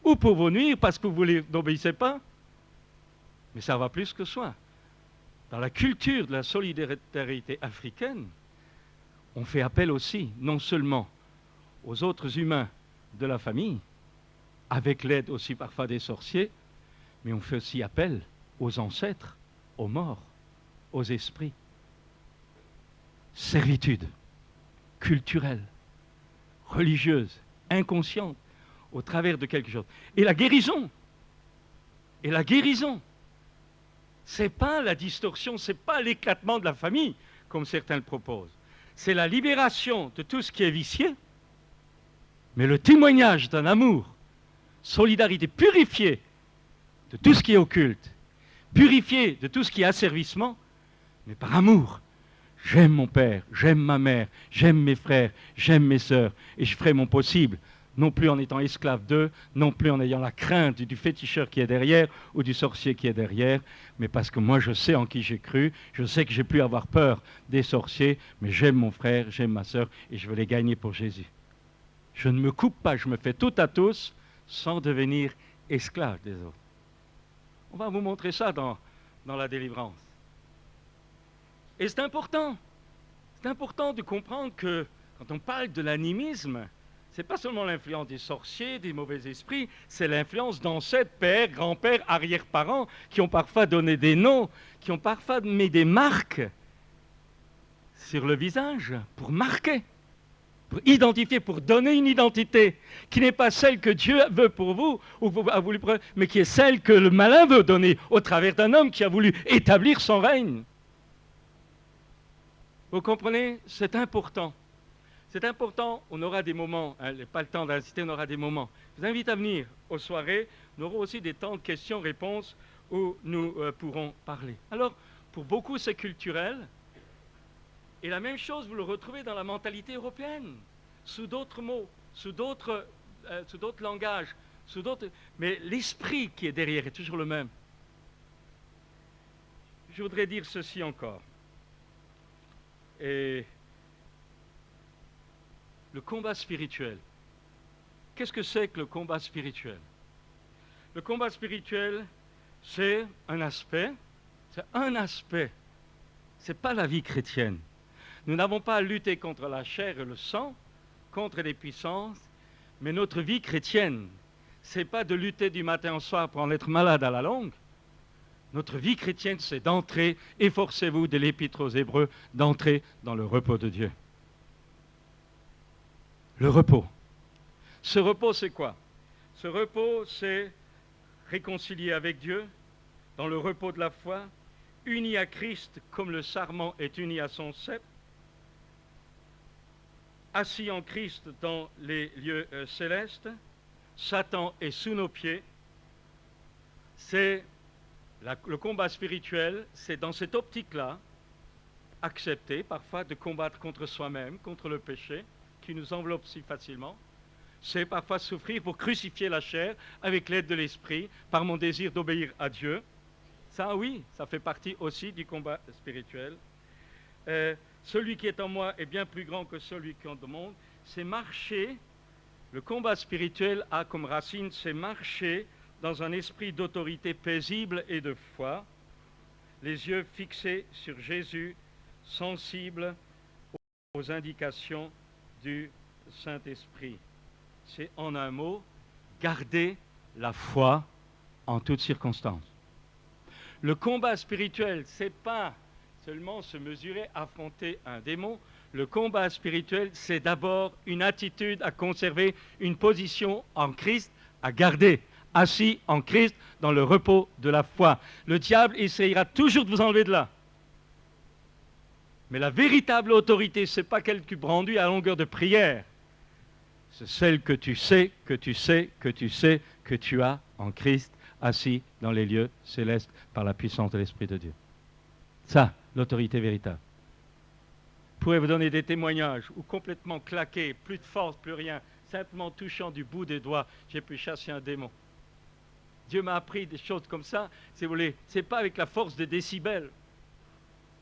S1: ou pour vous nuire parce que vous n'obéissez pas. Mais ça va plus que soi. Dans la culture de la solidarité africaine, on fait appel aussi, non seulement aux autres humains de la famille, avec l'aide aussi parfois des sorciers, mais on fait aussi appel aux ancêtres, aux morts, aux esprits. Servitude culturelle, religieuse, inconsciente, au travers de quelque chose. Et la guérison, c'est pas la distorsion, c'est pas l'éclatement de la famille, comme certains le proposent. C'est la libération de tout ce qui est vicié, mais le témoignage d'un amour, solidarité purifiée de tout ce qui est occulte, purifié de tout ce qui est asservissement, mais par amour. J'aime mon père, j'aime ma mère, j'aime mes frères, j'aime mes sœurs, et je ferai mon possible, non plus en étant esclave d'eux, non plus en ayant la crainte du féticheur qui est derrière ou du sorcier qui est derrière, mais parce que moi je sais en qui j'ai cru, je sais que j'ai pu avoir peur des sorciers, mais j'aime mon frère, j'aime ma sœur, et je veux les gagner pour Jésus. Je ne me coupe pas, je me fais tout à tous sans devenir esclave des autres. On va vous montrer ça dans la délivrance. Et c'est important de comprendre que quand on parle de l'animisme, ce n'est pas seulement l'influence des sorciers, des mauvais esprits, c'est l'influence d'ancêtres, pères, grands-pères, arrière-parents, qui ont parfois donné des noms, qui ont parfois mis des marques sur le visage pour marquer, pour identifier, pour donner une identité qui n'est pas celle que Dieu veut pour vous, ou a voulu, mais qui est celle que le malin veut donner au travers d'un homme qui a voulu établir son règne. Vous comprenez? C'est important. C'est important, on aura des moments, hein, pas le temps d'insister, on aura des moments. Je vous invite à venir aux soirées, nous aurons aussi des temps de questions-réponses où nous pourrons parler. Alors, pour beaucoup, c'est culturel. Et la même chose, vous le retrouvez dans la mentalité européenne, sous d'autres mots, sous d'autres langages, mais l'esprit qui est derrière est toujours le même. Je voudrais dire ceci encore. Et le combat spirituel. Qu'est-ce que c'est que le combat spirituel? Le combat spirituel, c'est un aspect. C'est pas la vie chrétienne. Nous n'avons pas à lutter contre la chair et le sang, contre les puissances, mais notre vie chrétienne, c'est pas de lutter du matin au soir pour en être malade à la longue. Notre vie chrétienne, c'est d'entrer, efforcez-vous de l'Épître aux Hébreux, d'entrer dans le repos de Dieu. Le repos. Ce repos, c'est quoi? Ce repos, c'est réconcilié avec Dieu, dans le repos de la foi, uni à Christ comme le sarment est uni à son cep, assis en Christ dans les lieux célestes, Satan est sous nos pieds. C'est le combat spirituel, c'est dans cette optique-là, accepter parfois de combattre contre soi-même, contre le péché, qui nous enveloppe si facilement. C'est parfois souffrir pour crucifier la chair avec l'aide de l'esprit, par mon désir d'obéir à Dieu. Ça, oui, ça fait partie aussi du combat spirituel. Celui qui est en moi est bien plus grand que celui qui est en le monde. C'est marcher, le combat spirituel a comme racine, c'est marcher dans un esprit d'autorité paisible et de foi, les yeux fixés sur Jésus, sensibles aux indications du Saint-Esprit. C'est en un mot, garder la foi en toutes circonstances. Le combat spirituel, ce n'est pas seulement se mesurer, affronter un démon. Le combat spirituel, c'est d'abord une attitude à conserver, une position en Christ à garder, assis en Christ dans le repos de la foi. Le diable essayera toujours de vous enlever de là. Mais la véritable autorité, ce n'est pas celle que tu brandis à longueur de prière. C'est celle que tu sais, que tu sais, que tu sais, que tu as en Christ, assis dans les lieux célestes par la puissance de l'Esprit de Dieu. Ça, l'autorité véritable. Je pourrais vous donner des témoignages où complètement claqué, plus de force, plus rien, simplement touchant du bout des doigts, j'ai pu chasser un démon. Dieu m'a appris des choses comme ça, si vous voulez, c'est pas avec la force des décibels,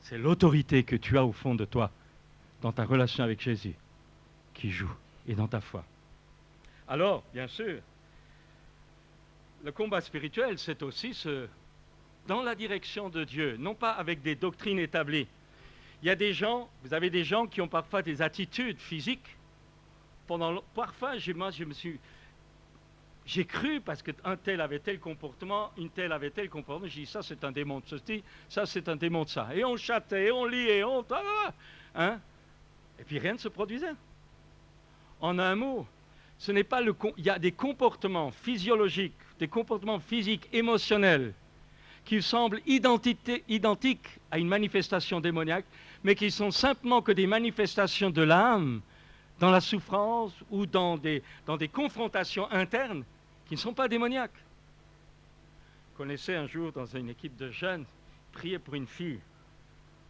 S1: c'est l'autorité que tu as au fond de toi, dans ta relation avec Jésus, qui joue, et dans ta foi. Alors, bien sûr, le combat spirituel, c'est aussi dans la direction de Dieu, non pas avec des doctrines établies. Il y a des gens, vous avez des gens qui ont parfois des attitudes physiques. Parfois, j'ai cru parce qu'un tel avait tel comportement, une telle avait tel comportement. J'ai dit, ça c'est un démon de ceci, ça c'est un démon de ça. Et on chattait, et on liait, et on... Hein? Et puis rien ne se produisait. En un mot, ce n'est pas il y a des comportements physiologiques, des comportements physiques, émotionnels, qui semblent identiques à une manifestation démoniaque, mais qui sont simplement que des manifestations de l'âme, dans la souffrance ou dans des confrontations internes qui ne sont pas démoniaques. Je connaissais un jour dans une équipe de jeunes, prier pour une fille.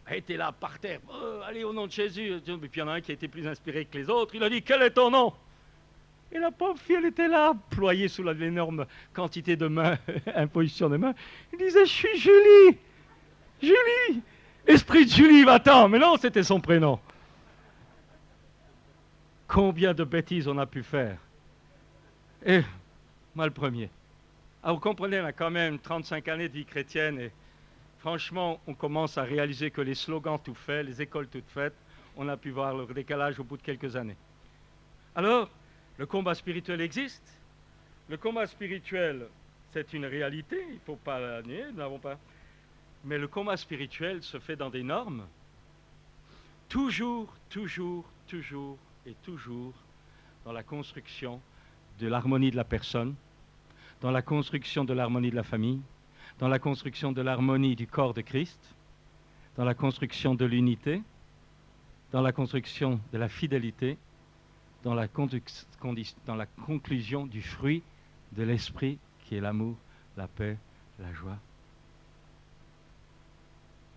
S1: Elle était là par terre, oh, allez au nom de Jésus. Et puis il y en a un qui a été plus inspiré que les autres, il a dit, quel est ton nom? Et la pauvre fille, elle était là, ployée sous l'énorme quantité de mains, imposition de mains. Il disait, je suis Julie, Julie, esprit de Julie, va-t'en. Mais non, c'était son prénom. Combien de bêtises on a pu faire? Et moi le premier. Ah, vous comprenez, on a quand même 35 années de vie chrétienne et franchement, on commence à réaliser que les slogans tout faits, les écoles toutes faites, on a pu voir le décalage au bout de quelques années. Alors, le combat spirituel existe. Le combat spirituel, c'est une réalité, il ne faut pas la nier, nous n'avons pas. Mais le combat spirituel se fait dans des normes. Toujours, toujours, toujours et toujours dans la construction de l'harmonie de la personne, dans la construction de l'harmonie de la famille, dans la construction de l'harmonie du corps de Christ, dans la construction de l'unité, dans la construction de la fidélité, dans la conclusion du fruit de l'esprit qui est l'amour, la paix, la joie.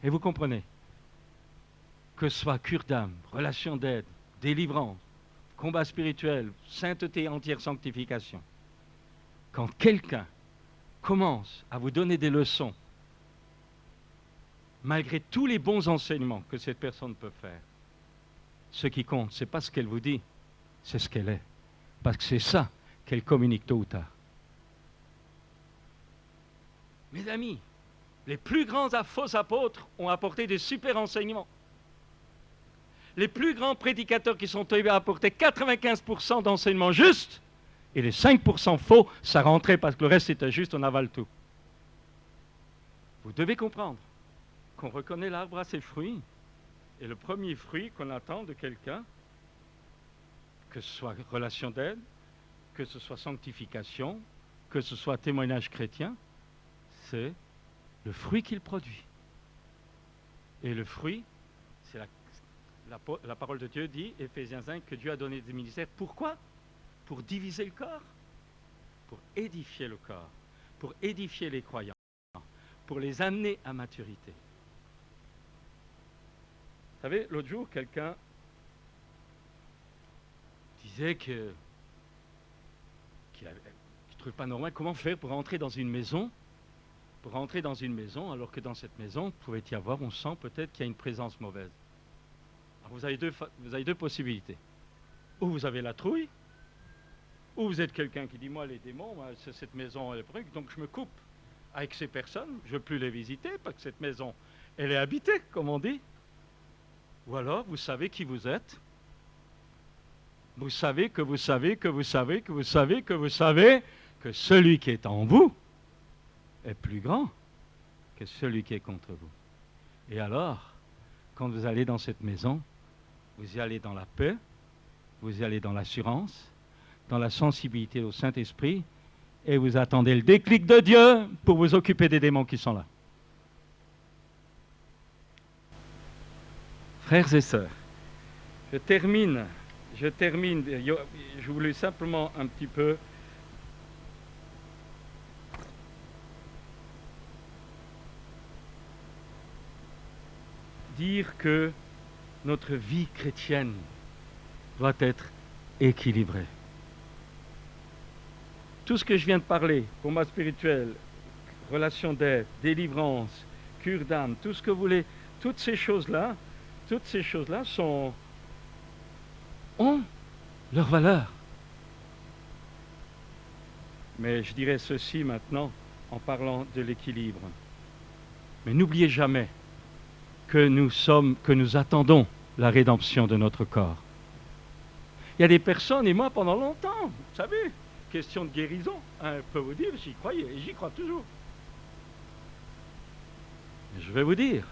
S1: Et vous comprenez que ce soit cure d'âme, relation d'aide, délivrance, combat spirituel, sainteté entière, sanctification. Quand quelqu'un commence à vous donner des leçons, malgré tous les bons enseignements que cette personne peut faire, ce qui compte, ce n'est pas ce qu'elle vous dit, c'est ce qu'elle est. Parce que c'est ça qu'elle communique tôt ou tard. Mes amis, les plus grands faux apôtres ont apporté des super enseignements. Les plus grands prédicateurs qui sont arrivés à apporter 95% d'enseignements justes, et les 5% faux, ça rentrait parce que le reste était juste, on avale tout. Vous devez comprendre qu'on reconnaît l'arbre à ses fruits. Et le premier fruit qu'on attend de quelqu'un, que ce soit relation d'aide, que ce soit sanctification, que ce soit témoignage chrétien, c'est le fruit qu'il produit. Et le fruit, c'est la parole de Dieu dit, Éphésiens 5, que Dieu a donné des ministères. Pourquoi? Pour diviser le corps, pour édifier le corps, pour édifier les croyants, pour les amener à maturité. Vous savez, l'autre jour, quelqu'un disait qu'il ne trouve pas normal comment faire pour rentrer dans une maison, alors que dans cette maison, pouvait y avoir, on sent peut-être qu'il y a une présence mauvaise. Alors vous avez deux possibilités. Ou vous avez la trouille, ou vous êtes quelqu'un qui dit, moi les démons, cette maison elle est donc je me coupe. avec ces personnes. Je ne veux plus les visiter parce que cette maison, elle est habitée, comme on dit. Ou alors, vous savez qui vous êtes. Vous savez que vous savez que vous savez que vous savez que vous savez que celui qui est en vous est plus grand que celui qui est contre vous. Et alors, quand vous allez dans cette maison, vous y allez dans la paix, vous y allez dans l'assurance, dans la sensibilité au Saint-Esprit, et vous attendez le déclic de Dieu pour vous occuper des démons qui sont là. Frères et sœurs, je termine. Je voulais simplement un petit peu dire que notre vie chrétienne doit être équilibrée. Tout ce que je viens de parler, combat spirituel, relation d'aide, délivrance, cure d'âme, tout ce que vous voulez, toutes ces choses-là ont leur valeur. Mais je dirais ceci maintenant en parlant de l'équilibre. Mais n'oubliez jamais que nous attendons la rédemption de notre corps. Il y a des personnes, et moi pendant longtemps, vous savez, question de guérison, je peux vous dire, j'y croyais et j'y crois toujours. Mais je vais vous dire,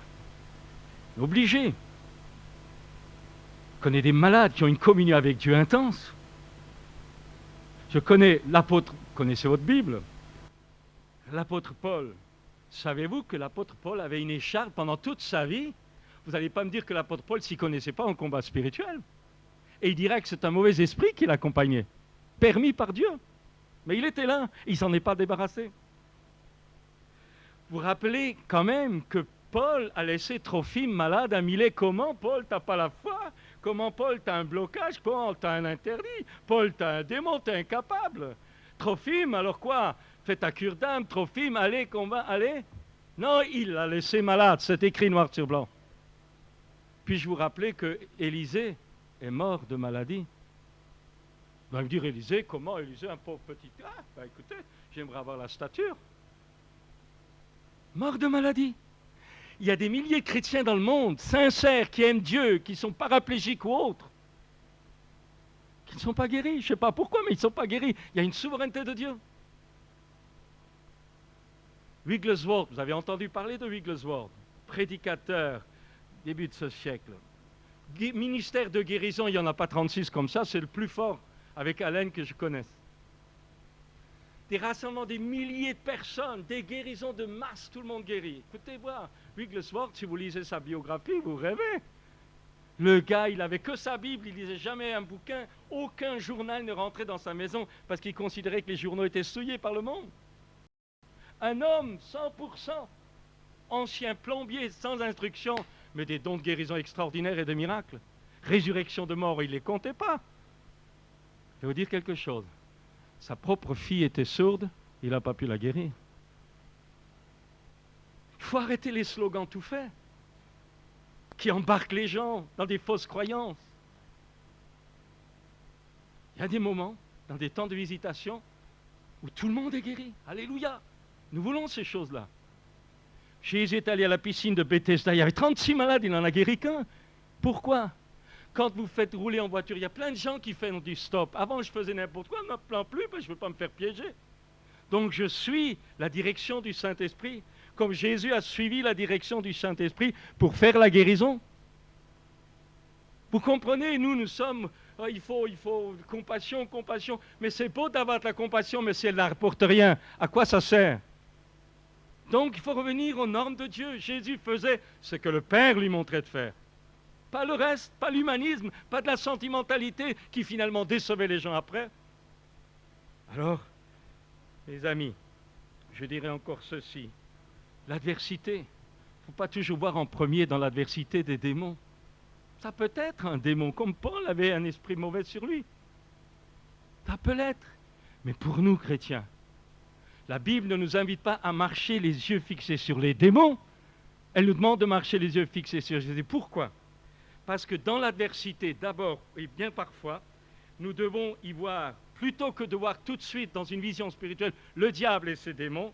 S1: obligé. Je connais des malades qui ont une communion avec Dieu intense. Je connais l'apôtre, connaissez votre Bible, l'apôtre Paul. Savez-vous que l'apôtre Paul avait une écharpe pendant toute sa vie? Vous n'allez pas me dire que l'apôtre Paul ne s'y connaissait pas en combat spirituel. Et il dirait que c'est un mauvais esprit qui l'accompagnait, permis par Dieu. Mais il était là, il ne s'en est pas débarrassé. Vous rappelez quand même que Paul a laissé Trophime malade à Milet. Comment, Paul, t'as pas la foi? Comment, Paul, t'as un blocage? Paul, t'as un interdit? Paul, t'as un démon, t'es incapable. Trophime, alors quoi? Fais ta cure d'âme, Trophime, allez, combat, allez. Non, il l'a laissé malade, c'est écrit noir sur blanc. Puis-je vous rappeler que Élisée est mort de maladie? Vous allez me dire, Élisée, comment Élisée, un pauvre petit gars? Ben, écoutez, j'aimerais avoir la stature. Mort de maladie. Il y a des milliers de chrétiens dans le monde, sincères, qui aiment Dieu, qui sont paraplégiques ou autres, qui ne sont pas guéris. Je ne sais pas pourquoi, mais ils ne sont pas guéris. Il y a une souveraineté de Dieu. Wigglesworth, vous avez entendu parler de Wigglesworth, prédicateur, début de ce siècle. Ministère de guérison, il n'y en a pas 36 comme ça, c'est le plus fort avec Allen que je connaisse. Des rassemblements, des milliers de personnes, des guérisons de masse, tout le monde guérit. Écoutez voir, Wigglesworth, si vous lisez sa biographie, vous rêvez. Le gars, il n'avait que sa Bible, il lisait jamais un bouquin, aucun journal ne rentrait dans sa maison parce qu'il considérait que les journaux étaient souillés par le monde. Un homme 100%, ancien plombier, sans instruction, mais des dons de guérison extraordinaires et de miracles. Résurrection de mort, il ne les comptait pas. Je vais vous dire quelque chose. Sa propre fille était sourde, il n'a pas pu la guérir. Il faut arrêter les slogans tout faits qui embarquent les gens dans des fausses croyances. Il y a des moments, dans des temps de visitation, où tout le monde est guéri. Alléluia. Nous voulons ces choses-là. Jésus est allé à la piscine de Bethesda, il y avait 36 malades, il n'en a guéri qu'un. Pourquoi? Quand vous faites rouler en voiture, il y a plein de gens qui font du stop. Avant, je faisais n'importe quoi, maintenant plus, parce que je ne veux pas me faire piéger. Donc, je suis la direction du Saint-Esprit, comme Jésus a suivi la direction du Saint-Esprit pour faire la guérison. Vous comprenez, nous sommes, il faut compassion, compassion. Mais c'est beau d'avoir de la compassion, mais si elle n'apporte rien, à quoi ça sert? Donc, il faut revenir aux normes de Dieu. Jésus faisait ce que le Père lui montrait de faire. Pas le reste, pas l'humanisme, pas de la sentimentalité qui finalement décevait les gens après. Alors, mes amis, je dirais encore ceci. L'adversité, il ne faut pas toujours voir en premier dans l'adversité des démons. Ça peut être un démon, comme Paul avait un esprit mauvais sur lui. Ça peut l'être. Mais pour nous, chrétiens, la Bible ne nous invite pas à marcher les yeux fixés sur les démons. Elle nous demande de marcher les yeux fixés sur Jésus. Pourquoi? Parce que dans l'adversité, d'abord, et bien parfois, nous devons y voir, plutôt que de voir tout de suite dans une vision spirituelle le diable et ses démons,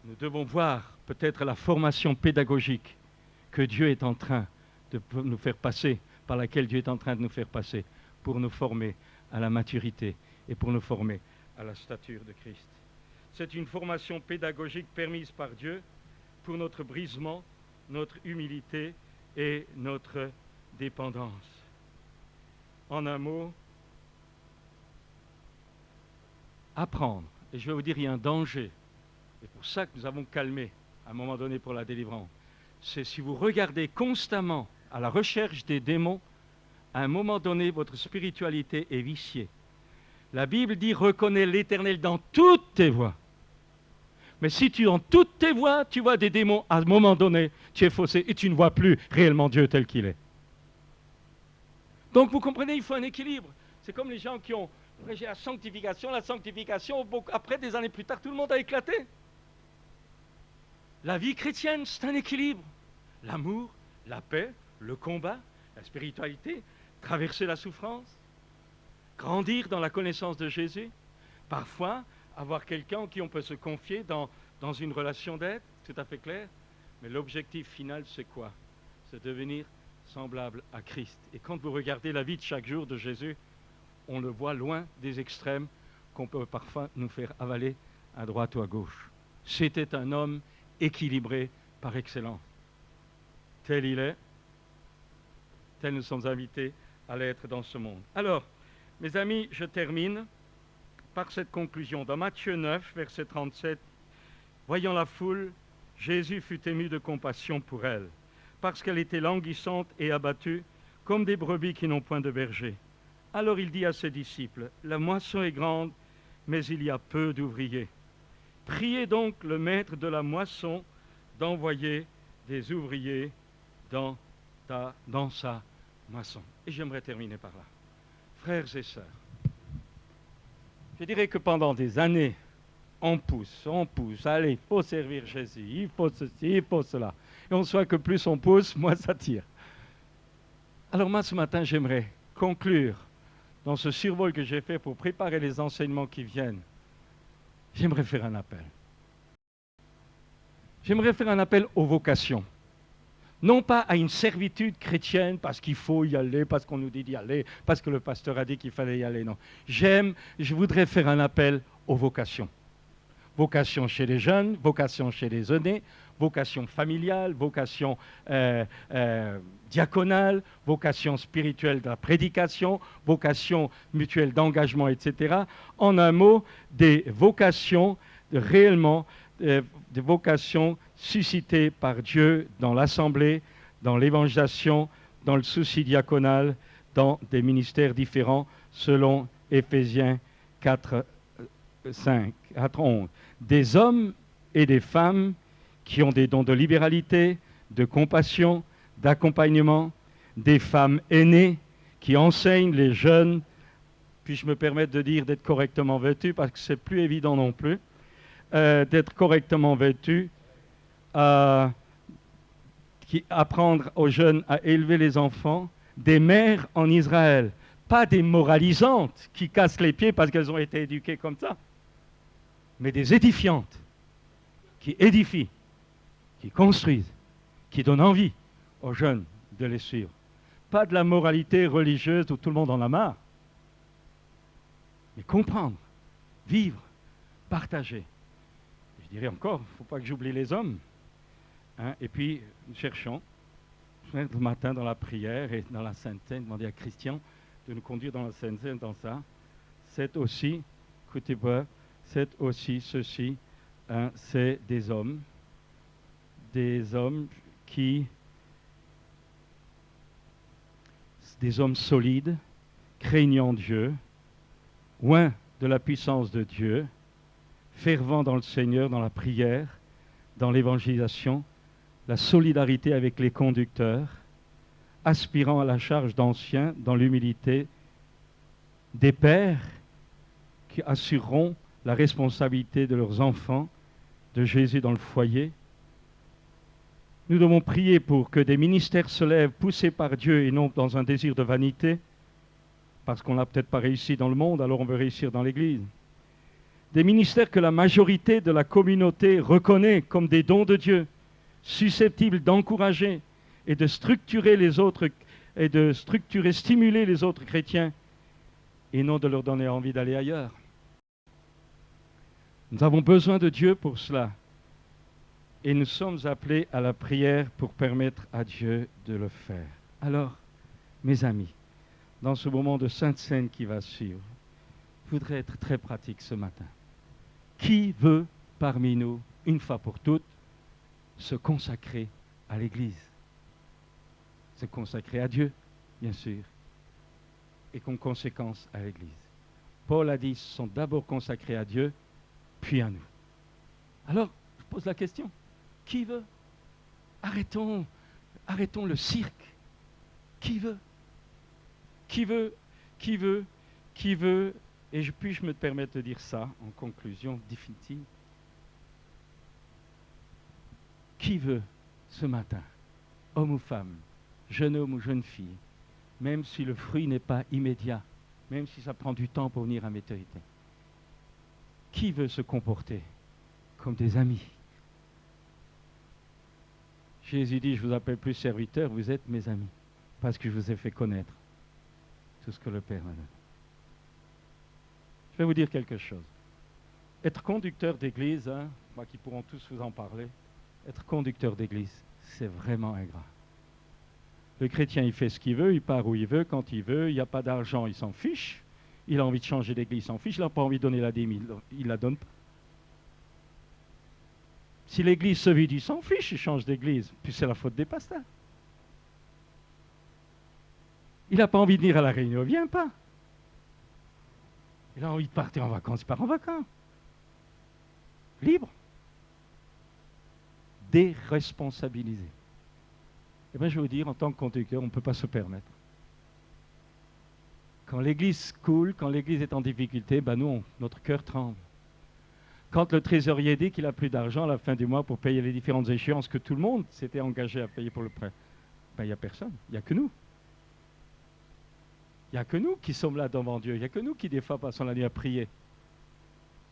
S1: nous devons voir peut-être la formation pédagogique que Dieu est en train de nous faire passer, par laquelle Dieu est en train de nous faire passer, pour nous former à la maturité et pour nous former à la stature de Christ. C'est une formation pédagogique permise par Dieu pour notre brisement, notre humilité et notre dépendance. En un mot, apprendre. Et je vais vous dire, il y a un danger. C'est pour ça que nous avons calmé à un moment donné pour la délivrance. C'est si vous regardez constamment à la recherche des démons, à un moment donné, votre spiritualité est viciée. La Bible dit, reconnais l'Éternel dans toutes tes voies. Mais si tu, en toutes tes voies, tu vois des démons, à un moment donné, tu es faussé et tu ne vois plus réellement Dieu tel qu'il est. Donc vous comprenez, il faut un équilibre. C'est comme les gens qui ont prêché la sanctification, après des années plus tard, tout le monde a éclaté. La vie chrétienne, c'est un équilibre. L'amour, la paix, le combat, la spiritualité, traverser la souffrance, grandir dans la connaissance de Jésus, parfois avoir quelqu'un en qui on peut se confier dans une relation d'aide, tout à fait clair. Mais l'objectif final, c'est quoi? C'est devenir semblable à Christ. Et quand vous regardez la vie de chaque jour de Jésus, on le voit loin des extrêmes qu'on peut parfois nous faire avaler à droite ou à gauche. C'était un homme équilibré par excellence. Tel il est, tel nous sommes invités à l'être dans ce monde. Alors, mes amis, je termine par cette conclusion. Dans Matthieu 9, verset 37, voyant la foule, Jésus fut ému de compassion pour elle, parce qu'elle était languissante et abattue, comme des brebis qui n'ont point de berger. Alors il dit à ses disciples, la moisson est grande, mais il y a peu d'ouvriers. Priez donc le maître de la moisson d'envoyer des ouvriers dans sa moisson. Et j'aimerais terminer par là. Frères et sœurs, je dirais que pendant des années, on pousse, allez, il faut servir Jésus, il faut ceci, il faut cela. Et on voit que plus on pousse, moins ça tire. Alors moi, ce matin, j'aimerais conclure dans ce survol que j'ai fait pour préparer les enseignements qui viennent. J'aimerais faire un appel. J'aimerais faire un appel aux vocations. Non pas à une servitude chrétienne parce qu'il faut y aller, parce qu'on nous dit d'y aller, parce que le pasteur a dit qu'il fallait y aller, non. Je voudrais faire un appel aux vocations. Vocation chez les jeunes, vocation chez les aînés, vocation familiale, vocation diaconale, vocation spirituelle de la prédication, vocation mutuelle d'engagement, etc. En un mot, des vocations réellement, des vocations suscitées par Dieu dans l'assemblée, dans l'évangélisation, dans le souci diaconal, dans des ministères différents, selon Éphésiens 4, 11. Des hommes et des femmes qui ont des dons de libéralité, de compassion, d'accompagnement, des femmes aînées qui enseignent les jeunes, puis-je me permettre de dire d'être correctement vêtus, parce que c'est plus évident non plus, d'être correctement vêtus, qui apprendre aux jeunes à élever les enfants, des mères en Israël, pas des moralisantes qui cassent les pieds parce qu'elles ont été éduquées comme ça, mais des édifiantes, qui édifient, qui construisent, qui donnent envie aux jeunes de les suivre. Pas de la moralité religieuse où tout le monde en a marre, mais comprendre, vivre, partager. Je dirais encore, il ne faut pas que j'oublie les hommes. Hein? Et puis, nous cherchons, le matin dans la prière et dans la Sainte Seine, demander à Christian de nous conduire dans la Sainte Seine, dans ça. C'est aussi, écoutez-moi, c'est aussi ceci, hein, c'est des hommes des hommes solides, craignant Dieu, loin de la puissance de Dieu, fervents dans le Seigneur, dans la prière, dans l'évangélisation, la solidarité avec les conducteurs, aspirant à la charge d'anciens dans l'humilité, des pères qui assureront la responsabilité de leurs enfants, de Jésus dans le foyer. Nous devons prier pour que des ministères se lèvent poussés par Dieu et non dans un désir de vanité, parce qu'on n'a peut-être pas réussi dans le monde, alors on veut réussir dans l'Église. des ministères que la majorité de la communauté reconnaît comme des dons de Dieu, susceptibles d'encourager et de structurer les autres, et de structurer, stimuler les autres chrétiens, et non de leur donner envie d'aller ailleurs. Nous avons besoin de Dieu pour cela. Et nous sommes appelés à la prière pour permettre à Dieu de le faire. Alors, mes amis, dans ce moment de Sainte Seine qui va suivre, je voudrais être très pratique ce matin. Qui veut parmi nous, une fois pour toutes, se consacrer à l'Église? Se consacrer à Dieu, bien sûr, et qu'en conséquence à l'Église. Paul a dit, ils sont d'abord consacrés à Dieu, puis à nous. Alors, je pose la question, qui veut? Arrêtons le cirque. Qui veut? Qui veut? Qui veut? Qui veut? Et puis-je me permettre de dire ça en conclusion définitive? Qui veut ce matin, homme ou femme, jeune homme ou jeune fille, même si le fruit n'est pas immédiat, même si ça prend du temps pour venir à maturité, qui veut se comporter comme des amis? Jésus dit, je vous appelle plus serviteurs, vous êtes mes amis, parce que je vous ai fait connaître tout ce que le Père m'a donné. Je vais vous dire quelque chose. Être conducteur d'église, hein, moi qui pourront tous vous en parler, être conducteur d'église, c'est vraiment ingrat. Le chrétien, il fait ce qu'il veut, il part où il veut, quand il veut, il n'y a pas d'argent, il s'en fiche. Il a envie de changer d'église, il s'en fiche. Il n'a pas envie de donner la dîme, il ne la donne pas. Si l'église se vide, il s'en fiche, il change d'église. Puis c'est la faute des pasteurs. Il n'a pas envie de venir à la réunion, il ne vient pas. Il a envie de partir en vacances, il part en vacances. Libre. Déresponsabilisé. Eh bien, je vais vous dire, en tant que conducteur, on ne peut pas se permettre. Quand l'église coule, quand l'église est en difficulté, ben nous, notre cœur tremble. Quand le trésorier dit qu'il n'a plus d'argent à la fin du mois pour payer les différentes échéances que tout le monde s'était engagé à payer pour le prêt, ben il n'y a personne, il n'y a que nous. Il n'y a que nous qui sommes là devant Dieu, il n'y a que nous qui des fois passons la nuit à prier.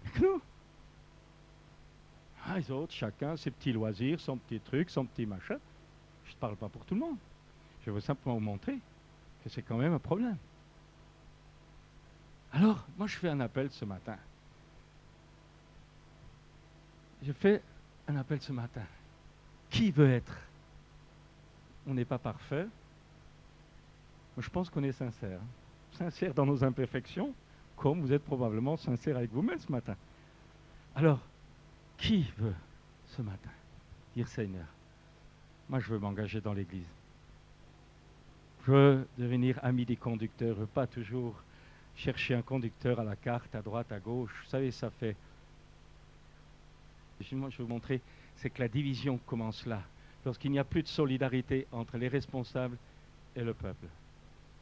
S1: Il n'y a que nous. Ah, les autres, chacun ses petits loisirs, son petit truc, son petit machin. Je ne parle pas pour tout le monde. Je veux simplement vous montrer que c'est quand même un problème. Alors, moi je fais un appel ce matin. Je fais un appel ce matin. Qui veut être? On n'est pas parfait. Mais je pense qu'on est sincère. Sincère dans nos imperfections, comme vous êtes probablement sincère avec vous-même ce matin. Alors, qui veut ce matin dire Seigneur, moi je veux m'engager dans l'Église. Je veux devenir ami des conducteurs, je ne veux pas toujours chercher un conducteur à la carte, à droite, à gauche. Vous savez, ça fait... Moi, je vais vous montrer, c'est que la division commence là, lorsqu'il n'y a plus de solidarité entre les responsables et le peuple.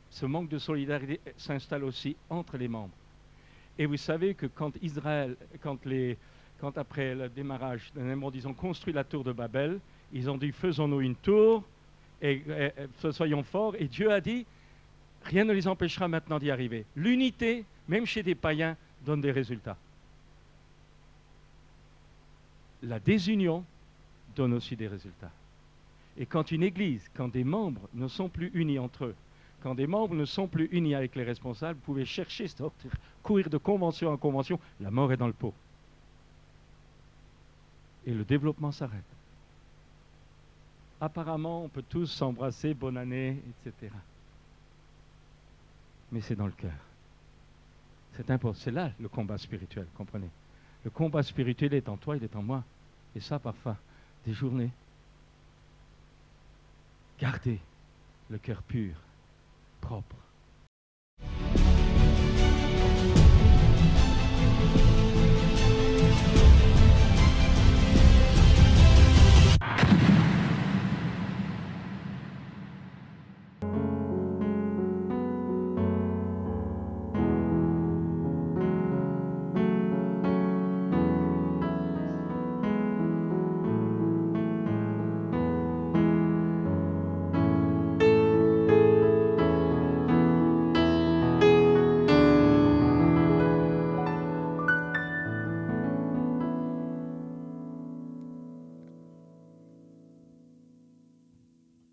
S1: Ce manque de solidarité s'installe aussi entre les membres. Et vous savez que quand Israël, quand après le démarrage d'un Némrod, ils ont construit la tour de Babel, ils ont dit faisons-nous une tour et soyons forts. Et Dieu a dit rien ne les empêchera maintenant d'y arriver. L'unité, même chez des païens, donne des résultats. La désunion donne aussi des résultats. Et quand une église, quand des membres ne sont plus unis entre eux, quand des membres ne sont plus unis avec les responsables, vous pouvez chercher, sortir, courir de convention en convention, la mort est dans le pot. Et le développement s'arrête. Apparemment, on peut tous s'embrasser, bonne année, etc. Mais c'est dans le cœur. C'est important. C'est là le combat spirituel, comprenez. Le combat spirituel est en toi, il est en moi. Et ça, parfois, des journées. Gardez le cœur pur, propre.